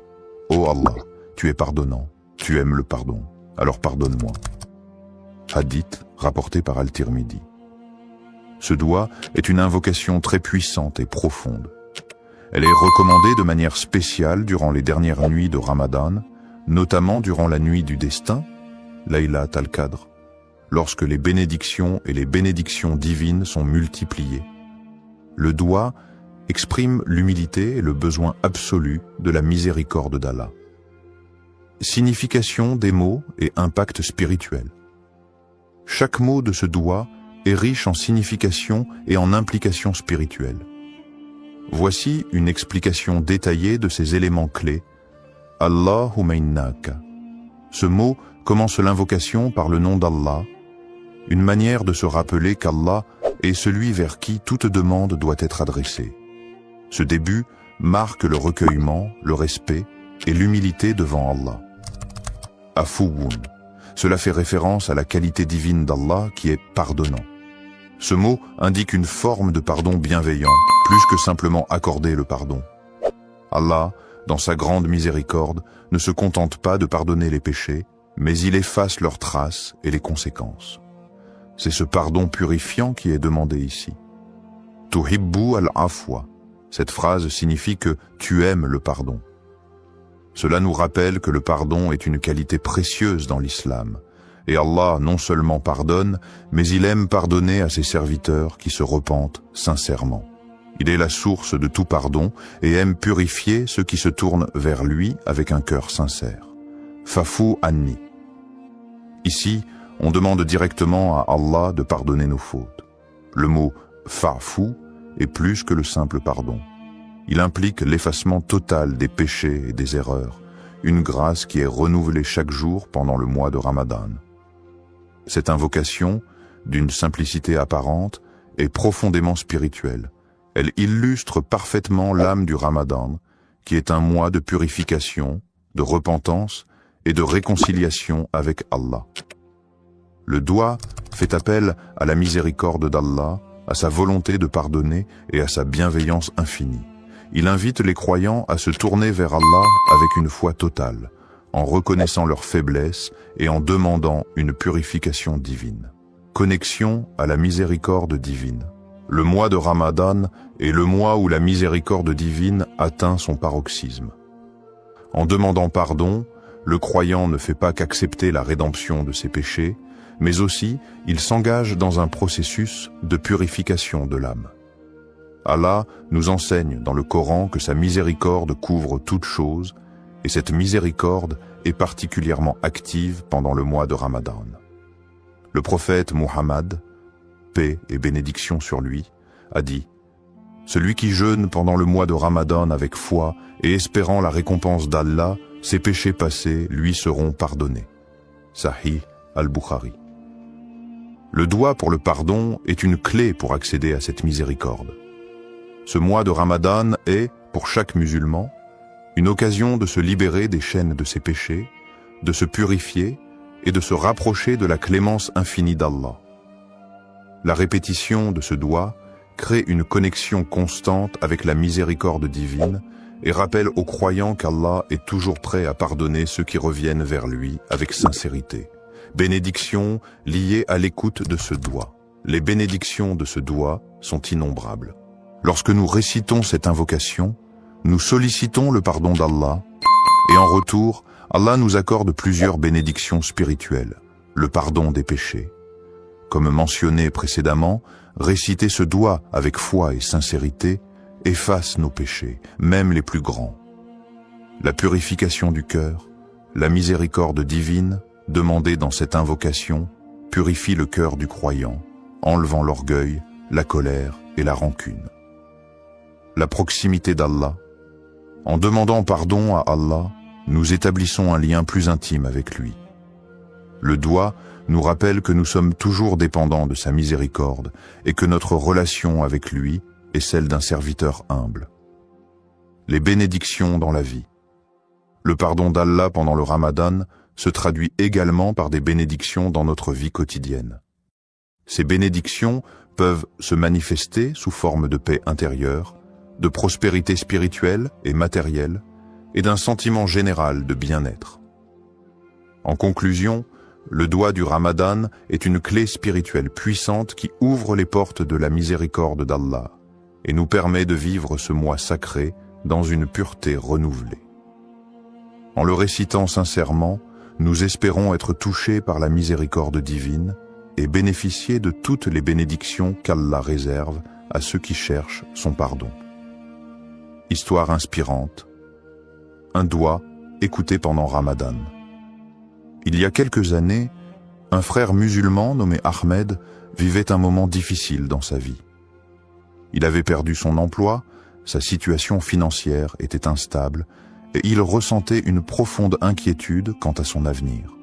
Oh Allah, tu es pardonnant, tu aimes le pardon, alors pardonne-moi. Hadith rapporté par Al-Tirmidhi. Ce doua est une invocation très puissante et profonde. Elle est recommandée de manière spéciale durant les dernières nuits de Ramadan, notamment durant la nuit du destin, Laylat al-Qadr, lorsque les bénédictions et les bénédictions divines sont multipliées. Le doua exprime l'humilité et le besoin absolu de la miséricorde d'Allah. Signification des mots et impact spirituel. Chaque mot de ce doua est riche en signification et en implications spirituelles. Voici une explication détaillée de ces éléments clés. Allahumma innaka. Ce mot commence l'invocation par le nom d'Allah, une manière de se rappeler qu'Allah est celui vers qui toute demande doit être adressée. Ce début marque le recueillement, le respect et l'humilité devant Allah. Afuwun. Cela fait référence à la qualité divine d'Allah qui est pardonnant. Ce mot indique une forme de pardon bienveillant, plus que simplement accorder le pardon. Allah, dans sa grande miséricorde, ne se contente pas de pardonner les péchés, mais il efface leurs traces et les conséquences. C'est ce pardon purifiant qui est demandé ici. Tuhibbu al-afwa. Cette phrase signifie que tu aimes le pardon. Cela nous rappelle que le pardon est une qualité précieuse dans l'islam. Et Allah non seulement pardonne, mais il aime pardonner à ses serviteurs qui se repentent sincèrement. Il est la source de tout pardon et aime purifier ceux qui se tournent vers lui avec un cœur sincère. Fa'fu anni. Ici, on demande directement à Allah de pardonner nos fautes. Le mot fa'fu est plus que le simple pardon. Il implique l'effacement total des péchés et des erreurs, une grâce qui est renouvelée chaque jour pendant le mois de Ramadan. Cette invocation, d'une simplicité apparente, est profondément spirituelle. Elle illustre parfaitement l'âme du Ramadan, qui est un mois de purification, de repentance et de réconciliation avec Allah. Le doua fait appel à la miséricorde d'Allah, à sa volonté de pardonner et à sa bienveillance infinie. Il invite les croyants à se tourner vers Allah avec une foi totale, en reconnaissant leur faiblesse et en demandant une purification divine. Connexion à la miséricorde divine. Le mois de Ramadan est le mois où la miséricorde divine atteint son paroxysme. En demandant pardon, le croyant ne fait pas qu'accepter la rédemption de ses péchés, mais aussi il s'engage dans un processus de purification de l'âme. Allah nous enseigne dans le Coran que sa miséricorde couvre toutes choses, et cette miséricorde est particulièrement active pendant le mois de Ramadan. Le prophète Muhammad, paix et bénédiction sur lui, a dit « Celui qui jeûne pendant le mois de Ramadan avec foi et espérant la récompense d'Allah, ses péchés passés lui seront pardonnés. » Sahih al-Bukhari. Le doua pour le pardon est une clé pour accéder à cette miséricorde. Ce mois de Ramadan est, pour chaque musulman, une occasion de se libérer des chaînes de ses péchés, de se purifier et de se rapprocher de la clémence infinie d'Allah. La répétition de ce doua crée une connexion constante avec la miséricorde divine et rappelle aux croyants qu'Allah est toujours prêt à pardonner ceux qui reviennent vers lui avec sincérité. Bénédictions liées à l'écoute de ce doua. Les bénédictions de ce doua sont innombrables. Lorsque nous récitons cette invocation, nous sollicitons le pardon d'Allah et en retour, Allah nous accorde plusieurs bénédictions spirituelles. le pardon des péchés. Comme mentionné précédemment, réciter ce doua avec foi et sincérité efface nos péchés, même les plus grands. La purification du cœur, la miséricorde divine, demandée dans cette invocation, purifie le cœur du croyant, enlevant l'orgueil, la colère et la rancune. La proximité d'Allah. En demandant pardon à Allah, nous établissons un lien plus intime avec lui. Le doua nous rappelle que nous sommes toujours dépendants de sa miséricorde et que notre relation avec lui est celle d'un serviteur humble. Les bénédictions dans la vie. Le pardon d'Allah pendant le Ramadan se traduit également par des bénédictions dans notre vie quotidienne. Ces bénédictions peuvent se manifester sous forme de paix intérieure, de prospérité spirituelle et matérielle, et d'un sentiment général de bien-être. En conclusion, le doua du Ramadan est une clé spirituelle puissante qui ouvre les portes de la miséricorde d'Allah et nous permet de vivre ce mois sacré dans une pureté renouvelée. En le récitant sincèrement, nous espérons être touchés par la miséricorde divine et bénéficier de toutes les bénédictions qu'Allah réserve à ceux qui cherchent son pardon. Histoire inspirante. Un doua écouté pendant Ramadan. Il y a quelques années, un frère musulman nommé Ahmed vivait un moment difficile dans sa vie. Il avait perdu son emploi, sa situation financière était instable et il ressentait une profonde inquiétude quant à son avenir.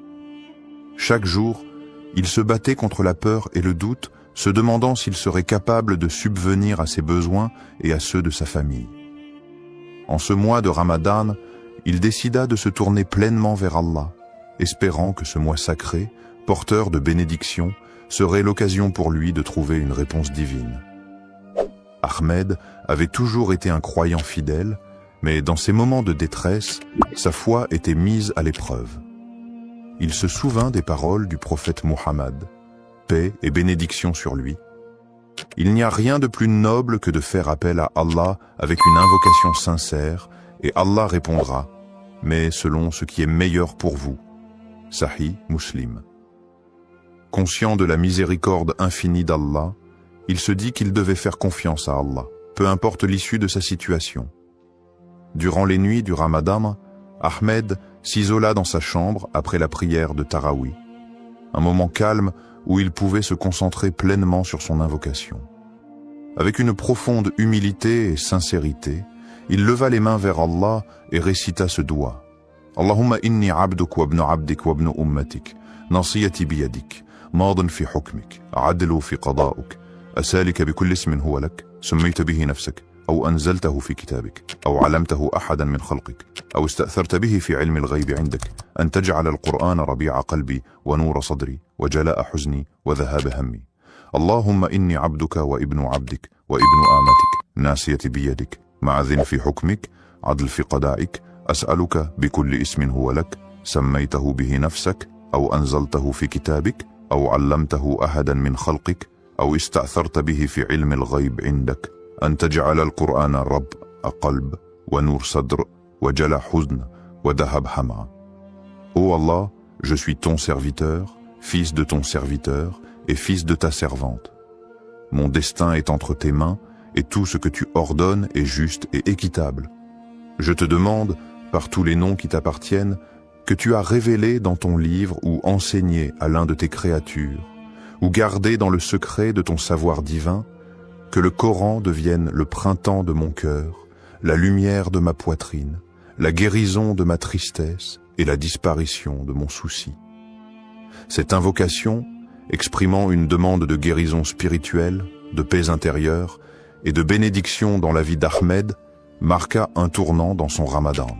Chaque jour, il se battait contre la peur et le doute, se demandant s'il serait capable de subvenir à ses besoins et à ceux de sa famille. En ce mois de Ramadan, il décida de se tourner pleinement vers Allah, espérant que ce mois sacré, porteur de bénédictions, serait l'occasion pour lui de trouver une réponse divine. Ahmed avait toujours été un croyant fidèle, mais dans ces moments de détresse, sa foi était mise à l'épreuve. Il se souvint des paroles du prophète Muhammad, paix et bénédiction sur lui. Il n'y a rien de plus noble que de faire appel à Allah avec une invocation sincère, et Allah répondra, mais selon ce qui est meilleur pour vous. Sahih Muslim. Conscient de la miséricorde infinie d'Allah, il se dit qu'il devait faire confiance à Allah, peu importe l'issue de sa situation. Durant les nuits du Ramadan, Ahmed s'isola dans sa chambre après la prière de Tarawih, un moment calme où il pouvait se concentrer pleinement sur son invocation. Avec une profonde humilité et sincérité, il leva les mains vers Allah et récita ce doua. Allahumma inni abduk wa ibnu abdik wa ibnu ummatik, nasiyati biyadik, maadin fi hukmik, adlu fi qada'uk, asalika bikulli ismin huwa lak, summita bihi nafsak, أو أنزلته في كتابك أو علمته أحدا من خلقك أو استأثرت به في علم الغيب عندك أن تجعل القرآن ربيع قلبي ونور صدري وجلاء حزني وذهاب همي اللهم إني عبدك وابن عبدك وابن آمتك ناسية بيدك معذ في حكمك عدل في قضائك أسألك بكل اسم هو لك سميته به نفسك أو أنزلته في كتابك أو علمته أحدا من خلقك أو استأثرت به في علم الغيب عندك أن تجعل القرآن رب قلب ونور صدر وجلاء حزن وذهب همع. Ô Allah, je suis ton serviteur, fils de ton serviteur et fils de ta servante. Mon destin est entre tes mains et tout ce que tu ordonnes est juste et équitable. Je te demande, par tous les noms qui t'appartiennent, que tu as révélé dans ton livre ou enseigné à l'un de tes créatures, ou gardé dans le secret de ton savoir divin, que le Coran devienne le printemps de mon cœur, la lumière de ma poitrine, la guérison de ma tristesse et la disparition de mon souci. Cette invocation, exprimant une demande de guérison spirituelle, de paix intérieure et de bénédiction dans la vie d'Ahmed, marqua un tournant dans son Ramadan.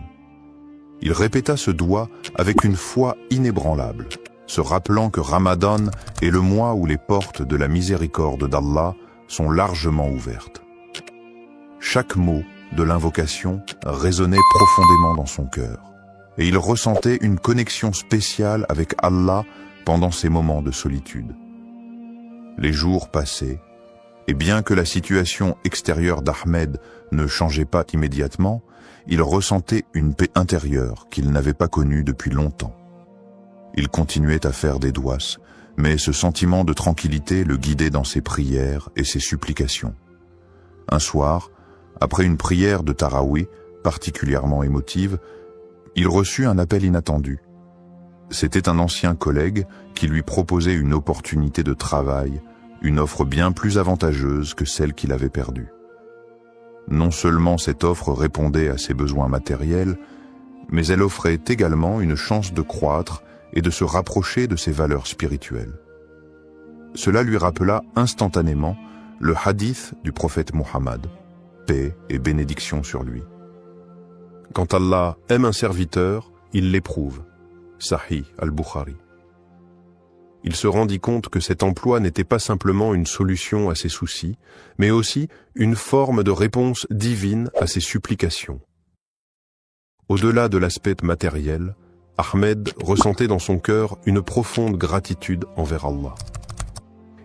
Il répéta ce doua avec une foi inébranlable, se rappelant que Ramadan est le mois où les portes de la miséricorde d'Allah sont largement ouvertes. Chaque mot de l'invocation résonnait profondément dans son cœur, et il ressentait une connexion spéciale avec Allah pendant ces moments de solitude. Les jours passaient, et bien que la situation extérieure d'Ahmed ne changeait pas immédiatement, il ressentait une paix intérieure qu'il n'avait pas connue depuis longtemps. Il continuait à faire des douas, mais ce sentiment de tranquillité le guidait dans ses prières et ses supplications. Un soir, après une prière de Taraouih particulièrement émotive, il reçut un appel inattendu. C'était un ancien collègue qui lui proposait une opportunité de travail, une offre bien plus avantageuse que celle qu'il avait perdue. Non seulement cette offre répondait à ses besoins matériels, mais elle offrait également une chance de croître et de se rapprocher de ses valeurs spirituelles. Cela lui rappela instantanément le hadith du prophète Muhammad, paix et bénédiction sur lui. Quand Allah aime un serviteur, il l'éprouve. Sahih al-Bukhari. Il se rendit compte que cet emploi n'était pas simplement une solution à ses soucis, mais aussi une forme de réponse divine à ses supplications. Au-delà de l'aspect matériel, Ahmed ressentait dans son cœur une profonde gratitude envers Allah.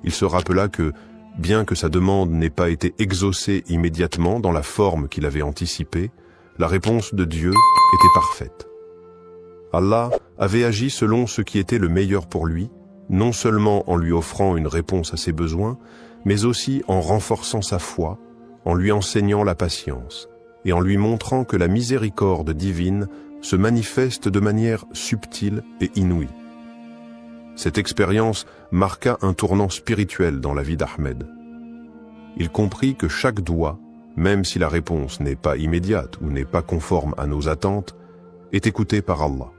Il se rappela que, bien que sa demande n'ait pas été exaucée immédiatement dans la forme qu'il avait anticipée, la réponse de Dieu était parfaite. Allah avait agi selon ce qui était le meilleur pour lui, non seulement en lui offrant une réponse à ses besoins, mais aussi en renforçant sa foi, en lui enseignant la patience, et en lui montrant que la miséricorde divine se manifeste de manière subtile et inouïe. Cette expérience marqua un tournant spirituel dans la vie d'Ahmed. Il comprit que chaque doua, même si la réponse n'est pas immédiate ou n'est pas conforme à nos attentes, est écoutée par Allah.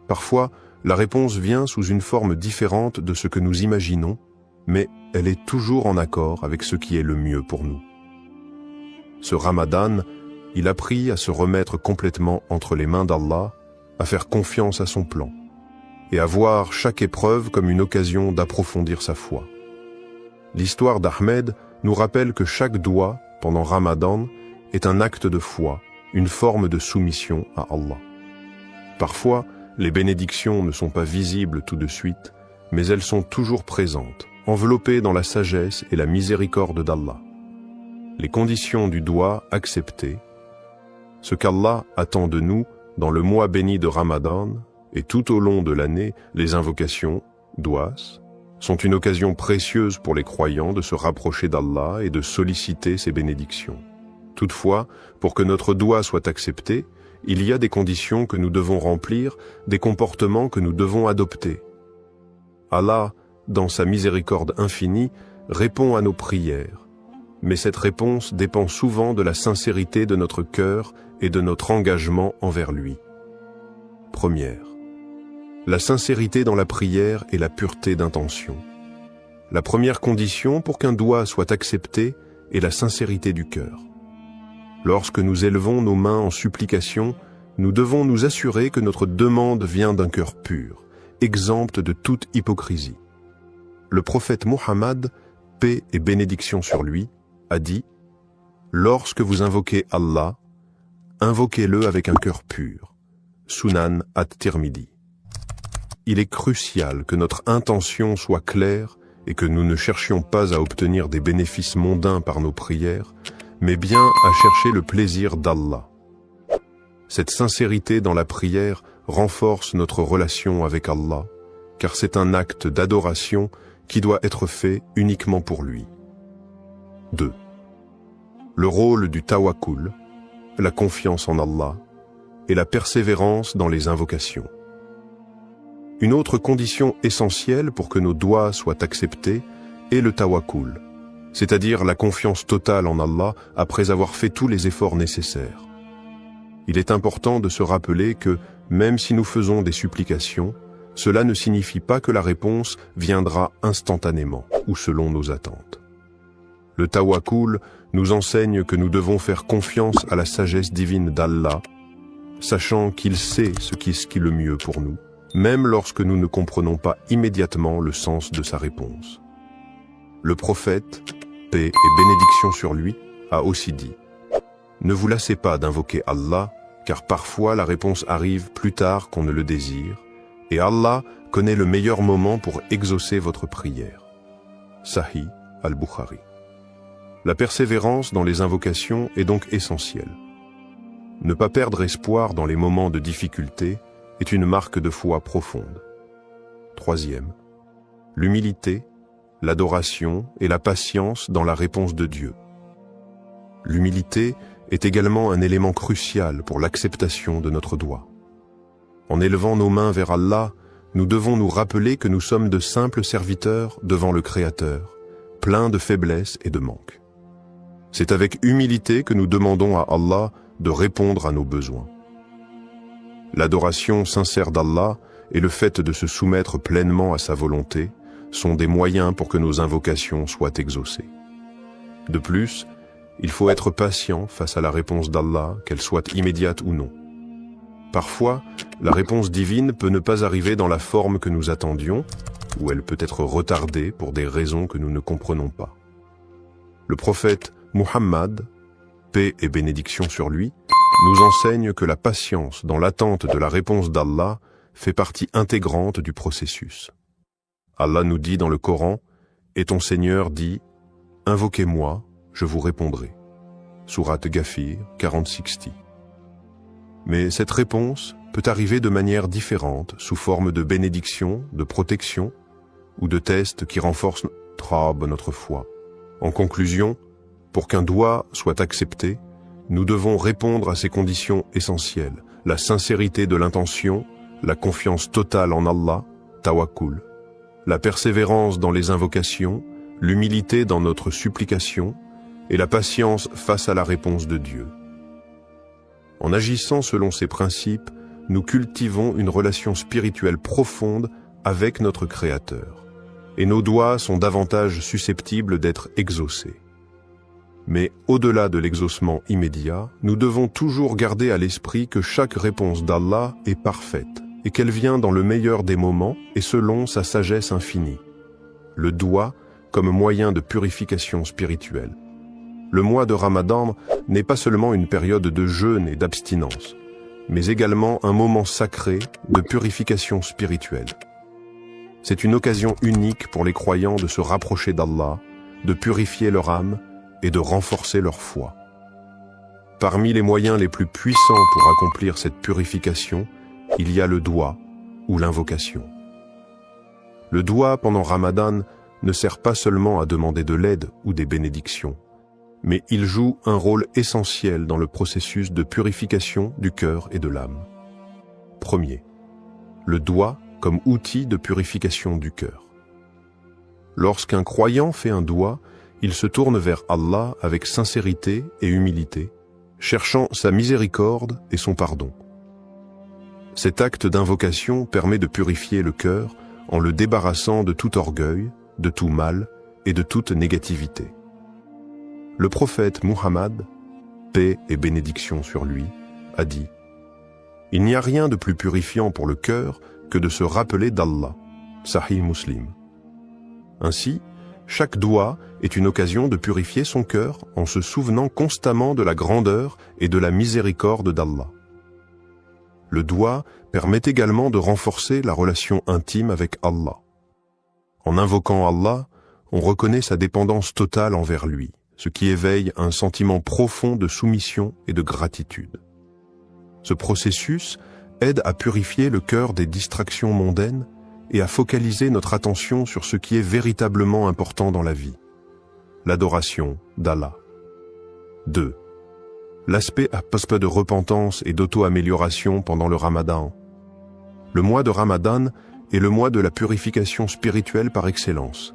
Parfois, la réponse vient sous une forme différente de ce que nous imaginons, mais elle est toujours en accord avec ce qui est le mieux pour nous. Ce Ramadan, il apprit à se remettre complètement entre les mains d'Allah, à faire confiance à son plan, et à voir chaque épreuve comme une occasion d'approfondir sa foi. L'histoire d'Ahmed nous rappelle que chaque doua, pendant Ramadan, est un acte de foi, une forme de soumission à Allah. Parfois, les bénédictions ne sont pas visibles tout de suite, mais elles sont toujours présentes, enveloppées dans la sagesse et la miséricorde d'Allah. Les conditions du doua acceptées, ce qu'Allah attend de nous dans le mois béni de Ramadan et tout au long de l'année, les invocations, douas, sont une occasion précieuse pour les croyants de se rapprocher d'Allah et de solliciter ses bénédictions. Toutefois, pour que notre doua soit accepté, il y a des conditions que nous devons remplir, des comportements que nous devons adopter. Allah, dans sa miséricorde infinie, répond à nos prières, mais cette réponse dépend souvent de la sincérité de notre cœur et de notre engagement envers lui. Première, la sincérité dans la prière et la pureté d'intention. La première condition pour qu'un doua soit accepté est la sincérité du cœur. Lorsque nous élevons nos mains en supplication, nous devons nous assurer que notre demande vient d'un cœur pur, exempt de toute hypocrisie. Le prophète Muhammad, paix et bénédiction sur lui, a dit « Lorsque vous invoquez Allah, invoquez-le avec un cœur pur. » Sunan at-Tirmidhi. Il est crucial que notre intention soit claire et que nous ne cherchions pas à obtenir des bénéfices mondains par nos prières, mais bien à chercher le plaisir d'Allah. Cette sincérité dans la prière renforce notre relation avec Allah, car c'est un acte d'adoration qui doit être fait uniquement pour lui. 2. Le rôle du tawakkul, la confiance en Allah, et la persévérance dans les invocations. Une autre condition essentielle pour que nos doua soient acceptés est le tawakkul, c'est-à-dire la confiance totale en Allah après avoir fait tous les efforts nécessaires. Il est important de se rappeler que, même si nous faisons des supplications, cela ne signifie pas que la réponse viendra instantanément ou selon nos attentes. Le tawakkul nous enseigne que nous devons faire confiance à la sagesse divine d'Allah, sachant qu'il sait ce qui est le mieux pour nous, même lorsque nous ne comprenons pas immédiatement le sens de sa réponse. Le prophète, paix et bénédiction sur lui, a aussi dit « Ne vous lassez pas d'invoquer Allah, car parfois la réponse arrive plus tard qu'on ne le désire, et Allah connaît le meilleur moment pour exaucer votre prière. » Sahih al-Bukhari. La persévérance dans les invocations est donc essentielle. Ne pas perdre espoir dans les moments de difficulté est une marque de foi profonde. Troisième, l'humilité, l'adoration et la patience dans la réponse de Dieu. L'humilité est également un élément crucial pour l'acceptation de notre dua. En élevant nos mains vers Allah, nous devons nous rappeler que nous sommes de simples serviteurs devant le Créateur, pleins de faiblesses et de manques. C'est avec humilité que nous demandons à Allah de répondre à nos besoins. L'adoration sincère d'Allah et le fait de se soumettre pleinement à sa volonté sont des moyens pour que nos invocations soient exaucées. De plus, il faut être patient face à la réponse d'Allah, qu'elle soit immédiate ou non. Parfois, la réponse divine peut ne pas arriver dans la forme que nous attendions, ou elle peut être retardée pour des raisons que nous ne comprenons pas. Le prophète Muhammad, paix et bénédiction sur lui, nous enseigne que la patience dans l'attente de la réponse d'Allah fait partie intégrante du processus. Allah nous dit dans le Coran, « Et ton Seigneur dit, invoquez-moi, je vous répondrai. » Sourate Ghafir 40-60. Mais cette réponse peut arriver de manière différente, sous forme de bénédiction, de protection ou de tests qui renforcent notre foi. En conclusion, pour qu'un doua soit accepté, nous devons répondre à ces conditions essentielles, la sincérité de l'intention, la confiance totale en Allah, tawakkul, la persévérance dans les invocations, l'humilité dans notre supplication et la patience face à la réponse de Dieu. En agissant selon ces principes, nous cultivons une relation spirituelle profonde avec notre Créateur, et nos doigts sont davantage susceptibles d'être exaucés. Mais au-delà de l'exaucement immédiat, nous devons toujours garder à l'esprit que chaque réponse d'Allah est parfaite, et qu'elle vient dans le meilleur des moments et selon sa sagesse infinie. Le doua comme moyen de purification spirituelle. Le mois de Ramadan n'est pas seulement une période de jeûne et d'abstinence, mais également un moment sacré de purification spirituelle. C'est une occasion unique pour les croyants de se rapprocher d'Allah, de purifier leur âme et de renforcer leur foi. Parmi les moyens les plus puissants pour accomplir cette purification, il y a le doua ou l'invocation. Le doua pendant Ramadan ne sert pas seulement à demander de l'aide ou des bénédictions, mais il joue un rôle essentiel dans le processus de purification du cœur et de l'âme. Premier, le doua comme outil de purification du cœur. Lorsqu'un croyant fait un doua, il se tourne vers Allah avec sincérité et humilité, cherchant sa miséricorde et son pardon. Cet acte d'invocation permet de purifier le cœur en le débarrassant de tout orgueil, de tout mal et de toute négativité. Le prophète Muhammad, paix et bénédiction sur lui, a dit « Il n'y a rien de plus purifiant pour le cœur que de se rappeler d'Allah. » Sahih Muslim. Ainsi, chaque doua est une occasion de purifier son cœur en se souvenant constamment de la grandeur et de la miséricorde d'Allah. Le doua permet également de renforcer la relation intime avec Allah. En invoquant Allah, on reconnaît sa dépendance totale envers lui, ce qui éveille un sentiment profond de soumission et de gratitude. Ce processus aide à purifier le cœur des distractions mondaines et à focaliser notre attention sur ce qui est véritablement important dans la vie, l'adoration d'Allah. 2. L'aspect de repentance et d'auto-amélioration pendant le Ramadan. Le mois de Ramadan est le mois de la purification spirituelle par excellence.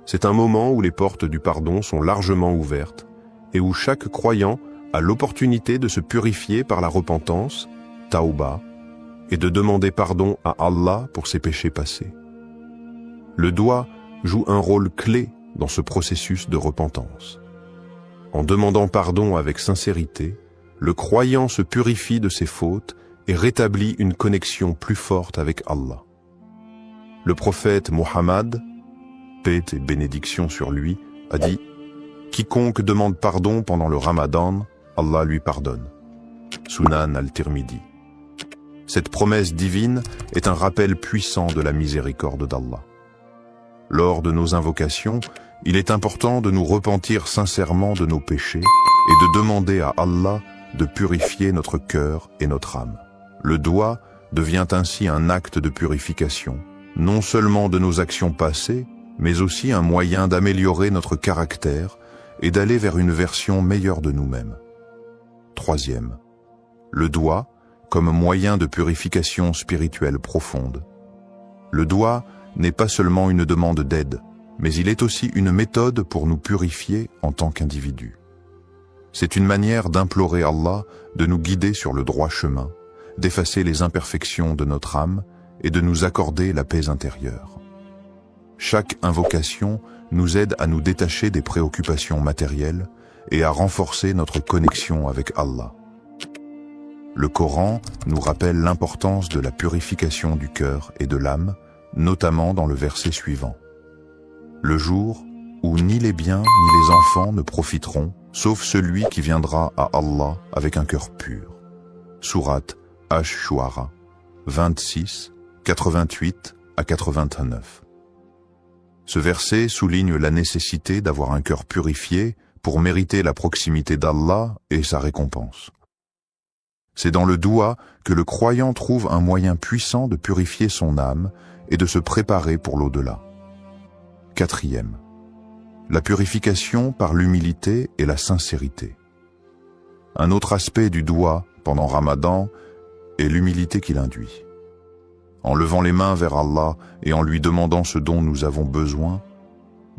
C'est un moment où les portes du pardon sont largement ouvertes et où chaque croyant a l'opportunité de se purifier par la repentance, tauba, et de demander pardon à Allah pour ses péchés passés. Le doua joue un rôle clé dans ce processus de repentance. En demandant pardon avec sincérité, le croyant se purifie de ses fautes et rétablit une connexion plus forte avec Allah. Le prophète Muhammad, paix et bénédiction sur lui, a dit « Quiconque demande pardon pendant le Ramadan, Allah lui pardonne. » Sunan al-Tirmidhi. Cette promesse divine est un rappel puissant de la miséricorde d'Allah. Lors de nos invocations, il est important de nous repentir sincèrement de nos péchés et de demander à Allah de purifier notre cœur et notre âme. Le doua devient ainsi un acte de purification, non seulement de nos actions passées, mais aussi un moyen d'améliorer notre caractère et d'aller vers une version meilleure de nous-mêmes. Troisième, le doigt comme moyen de purification spirituelle profonde. Le doigt n'est pas seulement une demande d'aide, mais il est aussi une méthode pour nous purifier en tant qu'individus. C'est une manière d'implorer Allah de nous guider sur le droit chemin, d'effacer les imperfections de notre âme et de nous accorder la paix intérieure. Chaque invocation nous aide à nous détacher des préoccupations matérielles et à renforcer notre connexion avec Allah. Le Coran nous rappelle l'importance de la purification du cœur et de l'âme, notamment dans le verset suivant. Le jour où ni les biens ni les enfants ne profiteront, sauf celui qui viendra à Allah avec un cœur pur. Sourate Ash-Shu'ara, 26, 88 à 89. Ce verset souligne la nécessité d'avoir un cœur purifié pour mériter la proximité d'Allah et sa récompense. C'est dans le doua que le croyant trouve un moyen puissant de purifier son âme et de se préparer pour l'au-delà. Quatrième, la purification par l'humilité et la sincérité. Un autre aspect du doua pendant Ramadan est l'humilité qu'il induit. En levant les mains vers Allah et en lui demandant ce dont nous avons besoin,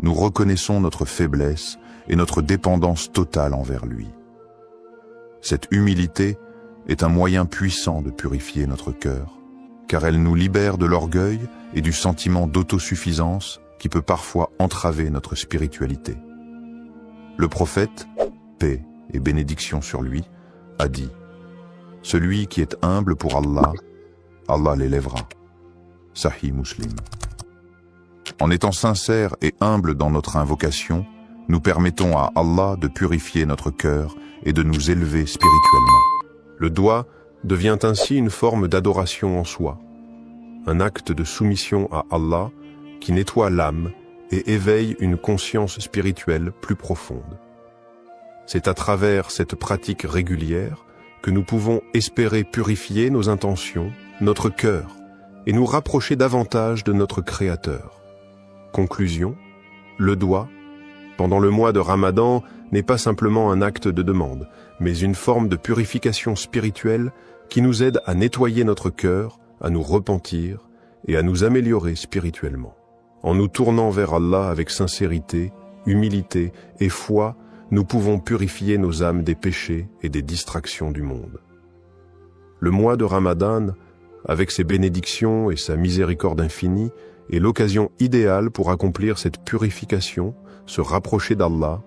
nous reconnaissons notre faiblesse et notre dépendance totale envers lui. Cette humilité est un moyen puissant de purifier notre cœur, car elle nous libère de l'orgueil et du sentiment d'autosuffisance qui peut parfois entraver notre spiritualité. Le prophète, paix et bénédiction sur lui, a dit « Celui qui est humble pour Allah, Allah l'élèvera. » Sahih Muslim. En étant sincères et humbles dans notre invocation, nous permettons à Allah de purifier notre cœur et de nous élever spirituellement. Le doigt devient ainsi une forme d'adoration en soi, un acte de soumission à Allah qui nettoie l'âme et éveille une conscience spirituelle plus profonde. C'est à travers cette pratique régulière que nous pouvons espérer purifier nos intentions, notre cœur, et nous rapprocher davantage de notre Créateur. Conclusion, le doigt, pendant le mois de Ramadan, n'est pas simplement un acte de demande, mais une forme de purification spirituelle qui nous aide à nettoyer notre cœur, à nous repentir et à nous améliorer spirituellement. En nous tournant vers Allah avec sincérité, humilité et foi, nous pouvons purifier nos âmes des péchés et des distractions du monde. Le mois de Ramadan, avec ses bénédictions et sa miséricorde infinie, est l'occasion idéale pour accomplir cette purification, se rapprocher d'Allah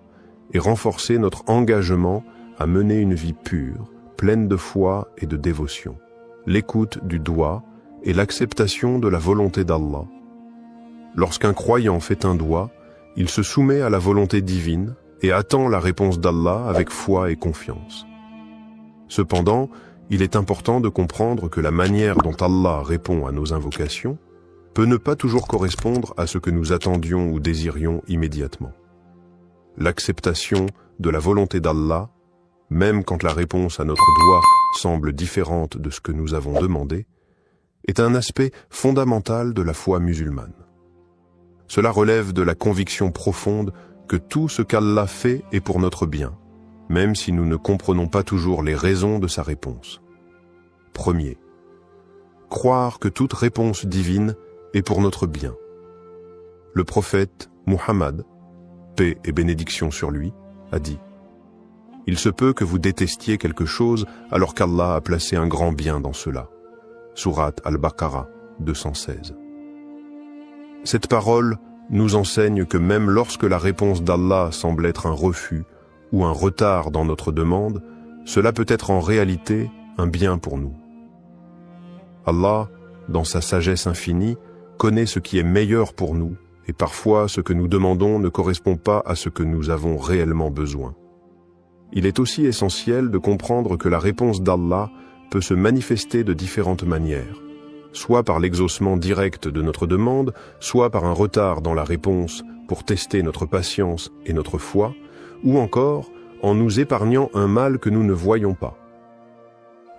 et renforcer notre engagement à mener une vie pure, pleine de foi et de dévotion. L'écoute du doigt et l'acceptation de la volonté d'Allah. Lorsqu'un croyant fait un doigt, il se soumet à la volonté divine et attend la réponse d'Allah avec foi et confiance. Cependant, il est important de comprendre que la manière dont Allah répond à nos invocations peut ne pas toujours correspondre à ce que nous attendions ou désirions immédiatement. L'acceptation de la volonté d'Allah, même quand la réponse à notre doigt semble différente de ce que nous avons demandé, est un aspect fondamental de la foi musulmane. Cela relève de la conviction profonde que tout ce qu'Allah fait est pour notre bien, même si nous ne comprenons pas toujours les raisons de sa réponse. Premier, croire que toute réponse divine est pour notre bien. Le prophète Muhammad, paix et bénédiction sur lui, a dit « Il se peut que vous détestiez quelque chose alors qu'Allah a placé un grand bien dans cela. » Sourate Al-Baqarah 216. Cette parole nous enseigne que même lorsque la réponse d'Allah semble être un refus ou un retard dans notre demande, cela peut être en réalité un bien pour nous. Allah, dans sa sagesse infinie, connaît ce qui est meilleur pour nous, et parfois ce que nous demandons ne correspond pas à ce que nous avons réellement besoin. Il est aussi essentiel de comprendre que la réponse d'Allah peut se manifester de différentes manières, soit par l'exaucement direct de notre demande, soit par un retard dans la réponse pour tester notre patience et notre foi, ou encore en nous épargnant un mal que nous ne voyons pas.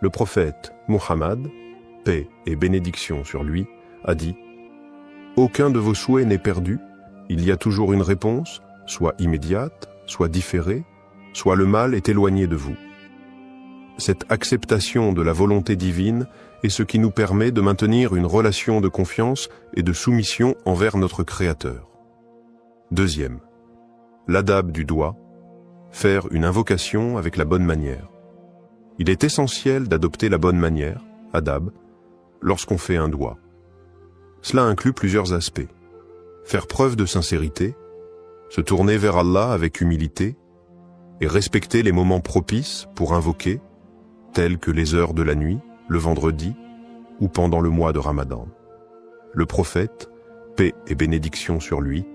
Le prophète Muhammad, paix et bénédiction sur lui, a dit aucun de vos souhaits n'est perdu, il y a toujours une réponse, soit immédiate, soit différée, soit le mal est éloigné de vous. Cette acceptation de la volonté divine est ce qui nous permet de maintenir une relation de confiance et de soumission envers notre Créateur. Deuxième, l'adab du doigt, faire une invocation avec la bonne manière. Il est essentiel d'adopter la bonne manière, adab, lorsqu'on fait un doigt. Cela inclut plusieurs aspects. Faire preuve de sincérité, se tourner vers Allah avec humilité et respecter les moments propices pour invoquer, tels que les heures de la nuit, le vendredi ou pendant le mois de Ramadan. Le prophète, paix et bénédiction sur lui,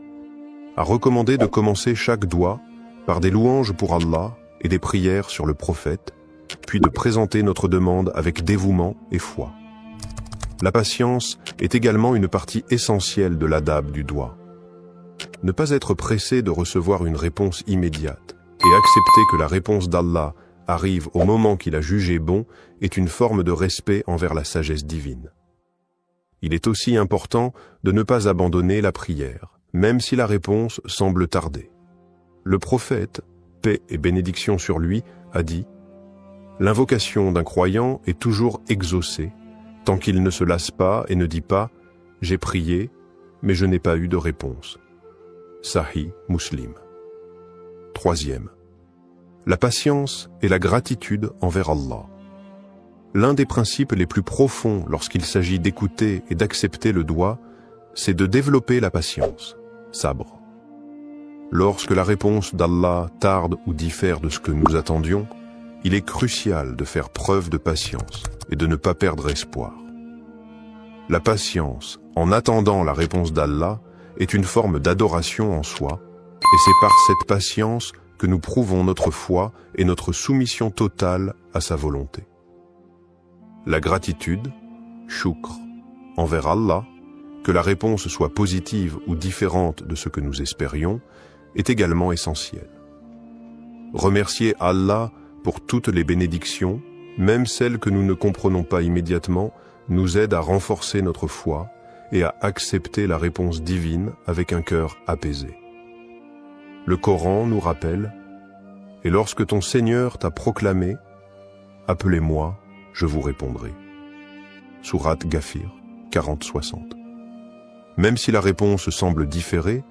a recommandé de commencer chaque doigt par des louanges pour Allah et des prières sur le prophète, puis de présenter notre demande avec dévouement et foi. La patience est également une partie essentielle de l'adab du doigt. Ne pas être pressé de recevoir une réponse immédiate et accepter que la réponse d'Allah arrive au moment qu'il a jugé bon est une forme de respect envers la sagesse divine. Il est aussi important de ne pas abandonner la prière, même si la réponse semble tarder. Le prophète, paix et bénédiction sur lui, a dit « L'invocation d'un croyant est toujours exaucée, tant qu'il ne se lasse pas et ne dit pas « J'ai prié, mais je n'ai pas eu de réponse ». Sahih Muslim. Troisième, la patience et la gratitude envers Allah. L'un des principes les plus profonds lorsqu'il s'agit d'écouter et d'accepter le doigt, c'est de développer la patience, sabre. Lorsque la réponse d'Allah tarde ou diffère de ce que nous attendions, il est crucial de faire preuve de patience et de ne pas perdre espoir. La patience, en attendant la réponse d'Allah, est une forme d'adoration en soi, et c'est par cette patience que nous prouvons notre foi et notre soumission totale à sa volonté. La gratitude, shukr, envers Allah, que la réponse soit positive ou différente de ce que nous espérions, est également essentielle. Remercier Allah pour toutes les bénédictions, même celles que nous ne comprenons pas immédiatement, nous aide à renforcer notre foi et à accepter la réponse divine avec un cœur apaisé. Le Coran nous rappelle « Et lorsque ton Seigneur t'a proclamé, appelez-moi, je vous répondrai. » Sourate Ghafir 40-60. Même si la réponse semble différer,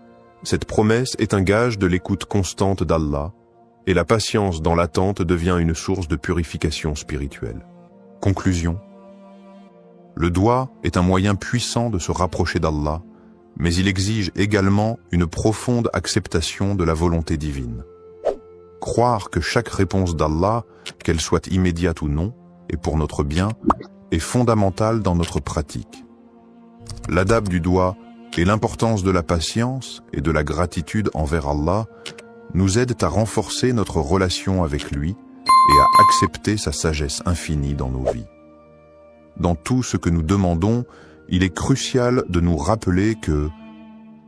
cette promesse est un gage de l'écoute constante d'Allah, et la patience dans l'attente devient une source de purification spirituelle. Conclusion. Le doigt est un moyen puissant de se rapprocher d'Allah, mais il exige également une profonde acceptation de la volonté divine. Croire que chaque réponse d'Allah, qu'elle soit immédiate ou non, et pour notre bien, est fondamentale dans notre pratique. L'adab du doigt et l'importance de la patience et de la gratitude envers Allah nous aident à renforcer notre relation avec lui et à accepter sa sagesse infinie dans nos vies. Dans tout ce que nous demandons, il est crucial de nous rappeler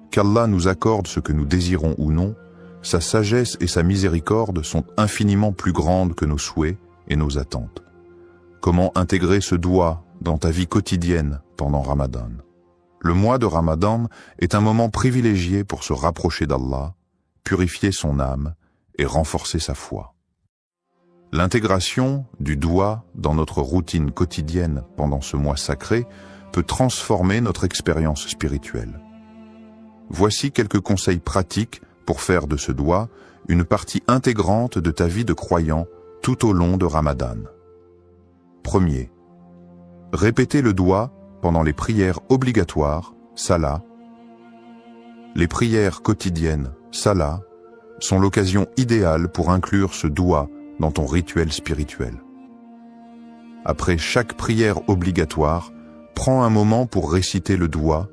qu'Allah nous accorde ce que nous désirons ou non, sa sagesse et sa miséricorde sont infiniment plus grandes que nos souhaits et nos attentes. Comment intégrer ce doigt dans ta vie quotidienne pendant Ramadan? Le mois de Ramadan est un moment privilégié pour se rapprocher d'Allah, purifier son âme et renforcer sa foi. L'intégration du doigt dans notre routine quotidienne pendant ce mois sacré peut transformer notre expérience spirituelle. Voici quelques conseils pratiques pour faire de ce doigt une partie intégrante de ta vie de croyant tout au long de Ramadan. Premier, répétez le doigt pendant les prières obligatoires, salat. Les prières quotidiennes, salat, sont l'occasion idéale pour inclure ce doigt dans ton rituel spirituel. Après chaque prière obligatoire, prends un moment pour réciter le doigt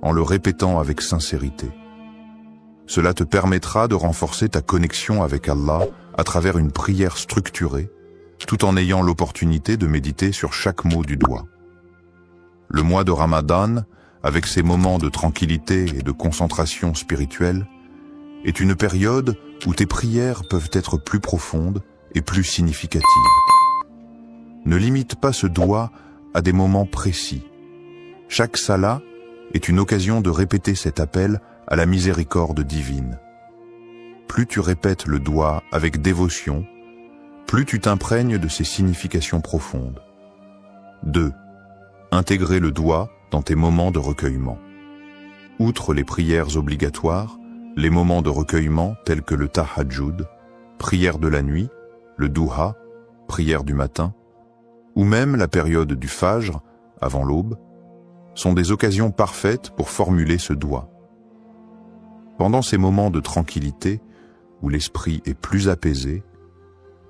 en le répétant avec sincérité. Cela te permettra de renforcer ta connexion avec Allah à travers une prière structurée, tout en ayant l'opportunité de méditer sur chaque mot du doigt. Le mois de Ramadan, avec ses moments de tranquillité et de concentration spirituelle, est une période où tes prières peuvent être plus profondes et plus significatives. Ne limite pas ce doigt à des moments précis. Chaque salat est une occasion de répéter cet appel à la miséricorde divine. Plus tu répètes le doigt avec dévotion, plus tu t'imprègnes de ses significations profondes. 2. Intégrer le doigt dans tes moments de recueillement. Outre les prières obligatoires, les moments de recueillement tels que le tahajjud, prière de la nuit, le duha, prière du matin, ou même la période du fajr, avant l'aube, sont des occasions parfaites pour formuler ce doigt. Pendant ces moments de tranquillité, où l'esprit est plus apaisé,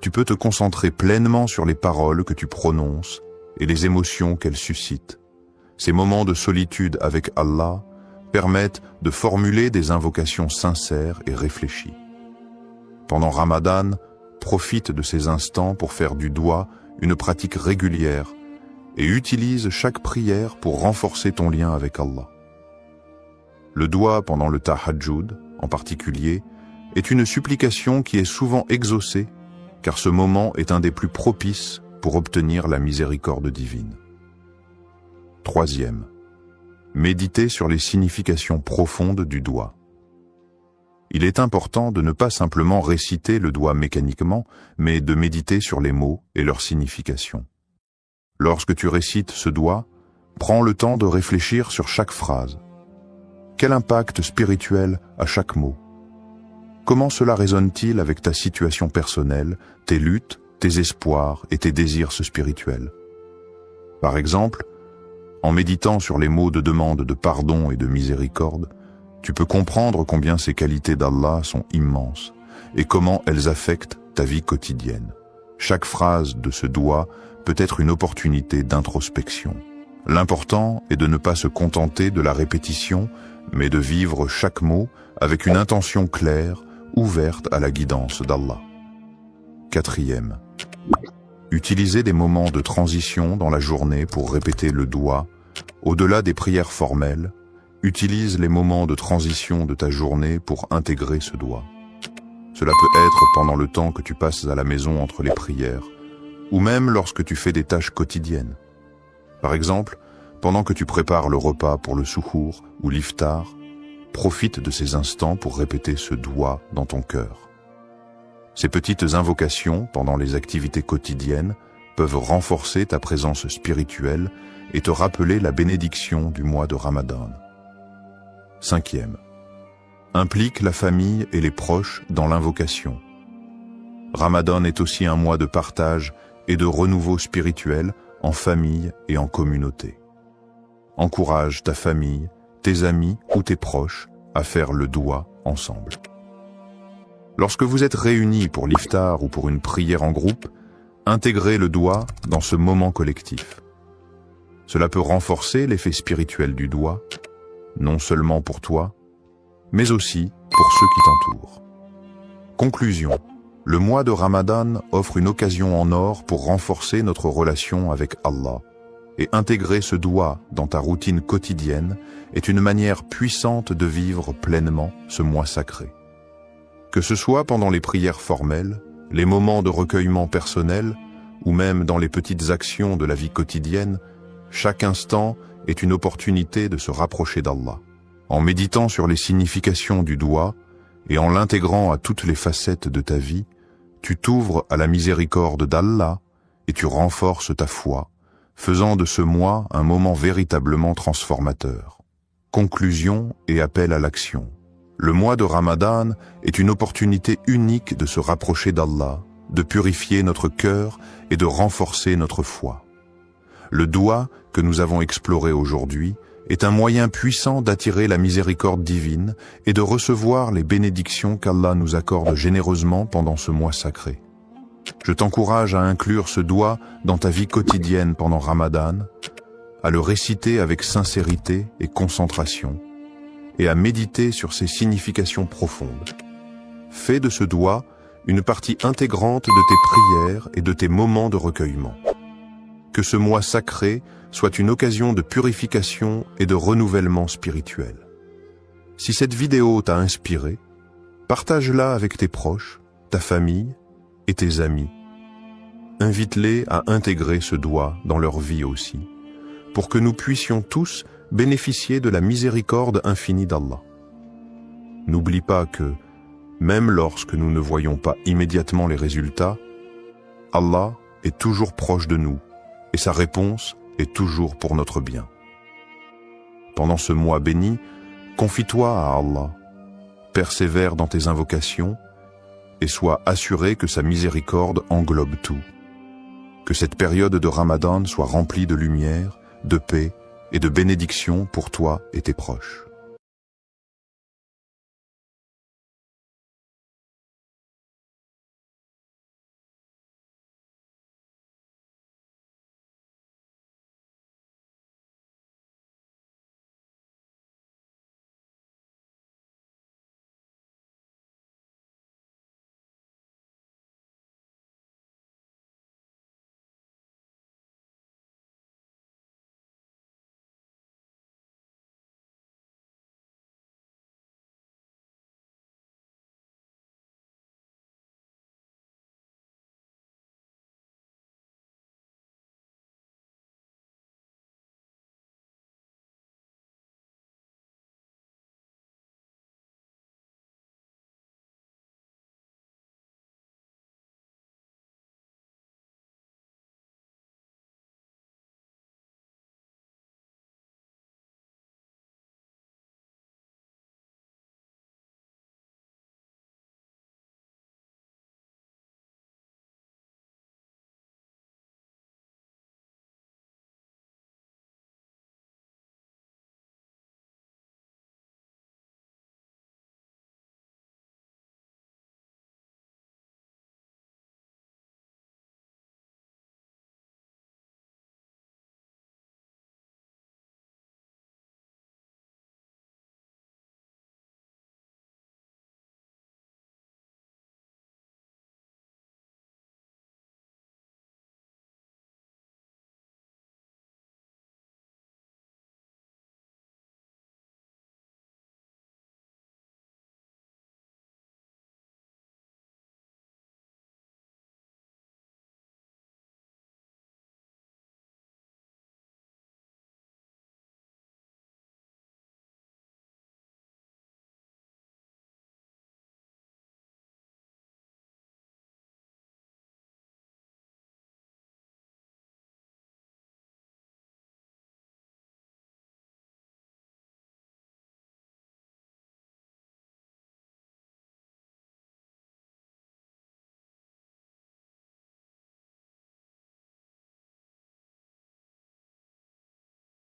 tu peux te concentrer pleinement sur les paroles que tu prononces et les émotions qu'elles suscitent. Ces moments de solitude avec Allah permettent de formuler des invocations sincères et réfléchies. Pendant Ramadan, profite de ces instants pour faire du doigt une pratique régulière et utilise chaque prière pour renforcer ton lien avec Allah. Le doigt pendant le tahajjud, en particulier, est une supplication qui est souvent exaucée, car ce moment est un des plus propices pour obtenir la miséricorde divine. 3. Méditer sur les significations profondes du doigt. Il est important de ne pas simplement réciter le doigt mécaniquement, mais de méditer sur les mots et leur signification. Lorsque tu récites ce doigt, prends le temps de réfléchir sur chaque phrase. Quel impact spirituel a chaque mot? Comment cela résonne-t-il avec ta situation personnelle, tes luttes, tes espoirs et tes désirs spirituels? Par exemple, en méditant sur les mots de demande de pardon et de miséricorde, tu peux comprendre combien ces qualités d'Allah sont immenses et comment elles affectent ta vie quotidienne. Chaque phrase de ce doigt peut être une opportunité d'introspection. L'important est de ne pas se contenter de la répétition, mais de vivre chaque mot avec une intention claire, ouverte à la guidance d'Allah. 4. Utilisez des moments de transition dans la journée pour répéter le doigt. Au-delà des prières formelles, utilise les moments de transition de ta journée pour intégrer ce doigt. Cela peut être pendant le temps que tu passes à la maison entre les prières, ou même lorsque tu fais des tâches quotidiennes. Par exemple, pendant que tu prépares le repas pour le suhour ou l'iftar, profite de ces instants pour répéter ce doigt dans ton cœur. Ces petites invocations pendant les activités quotidiennes peuvent renforcer ta présence spirituelle et te rappeler la bénédiction du mois de Ramadan. 5. Implique la famille et les proches dans l'invocation. Ramadan est aussi un mois de partage et de renouveau spirituel en famille et en communauté. Encourage ta famille, tes amis ou tes proches à faire le doigt ensemble. Lorsque vous êtes réunis pour l'iftar ou pour une prière en groupe, intégrez le doigt dans ce moment collectif. Cela peut renforcer l'effet spirituel du doigt, non seulement pour toi, mais aussi pour ceux qui t'entourent. Conclusion. Le mois de Ramadan offre une occasion en or pour renforcer notre relation avec Allah, et intégrer ce doigt dans ta routine quotidienne est une manière puissante de vivre pleinement ce mois sacré. Que ce soit pendant les prières formelles, les moments de recueillement personnel, ou même dans les petites actions de la vie quotidienne, chaque instant est une opportunité de se rapprocher d'Allah. En méditant sur les significations du doigt et en l'intégrant à toutes les facettes de ta vie, tu t'ouvres à la miséricorde d'Allah et tu renforces ta foi, faisant de ce mois un moment véritablement transformateur. Conclusion et appel à l'action. Le mois de Ramadan est une opportunité unique de se rapprocher d'Allah, de purifier notre cœur et de renforcer notre foi. Le doigt que nous avons exploré aujourd'hui est un moyen puissant d'attirer la miséricorde divine et de recevoir les bénédictions qu'Allah nous accorde généreusement pendant ce mois sacré. Je t'encourage à inclure ce doigt dans ta vie quotidienne pendant Ramadan, à le réciter avec sincérité et concentration, et à méditer sur ses significations profondes. Fais de ce doigt une partie intégrante de tes prières et de tes moments de recueillement. Que ce mois sacré soit une occasion de purification et de renouvellement spirituel. Si cette vidéo t'a inspiré, partage-la avec tes proches, ta famille et tes amis. Invite-les à intégrer ce doigt dans leur vie aussi, pour que nous puissions tous bénéficier de la miséricorde infinie d'Allah. N'oublie pas que, même lorsque nous ne voyons pas immédiatement les résultats, Allah est toujours proche de nous et sa réponse est toujours pour notre bien. Pendant ce mois béni, confie-toi à Allah, persévère dans tes invocations et sois assuré que sa miséricorde englobe tout. Que cette période de Ramadan soit remplie de lumière, de paix et de bénédiction pour toi et tes proches.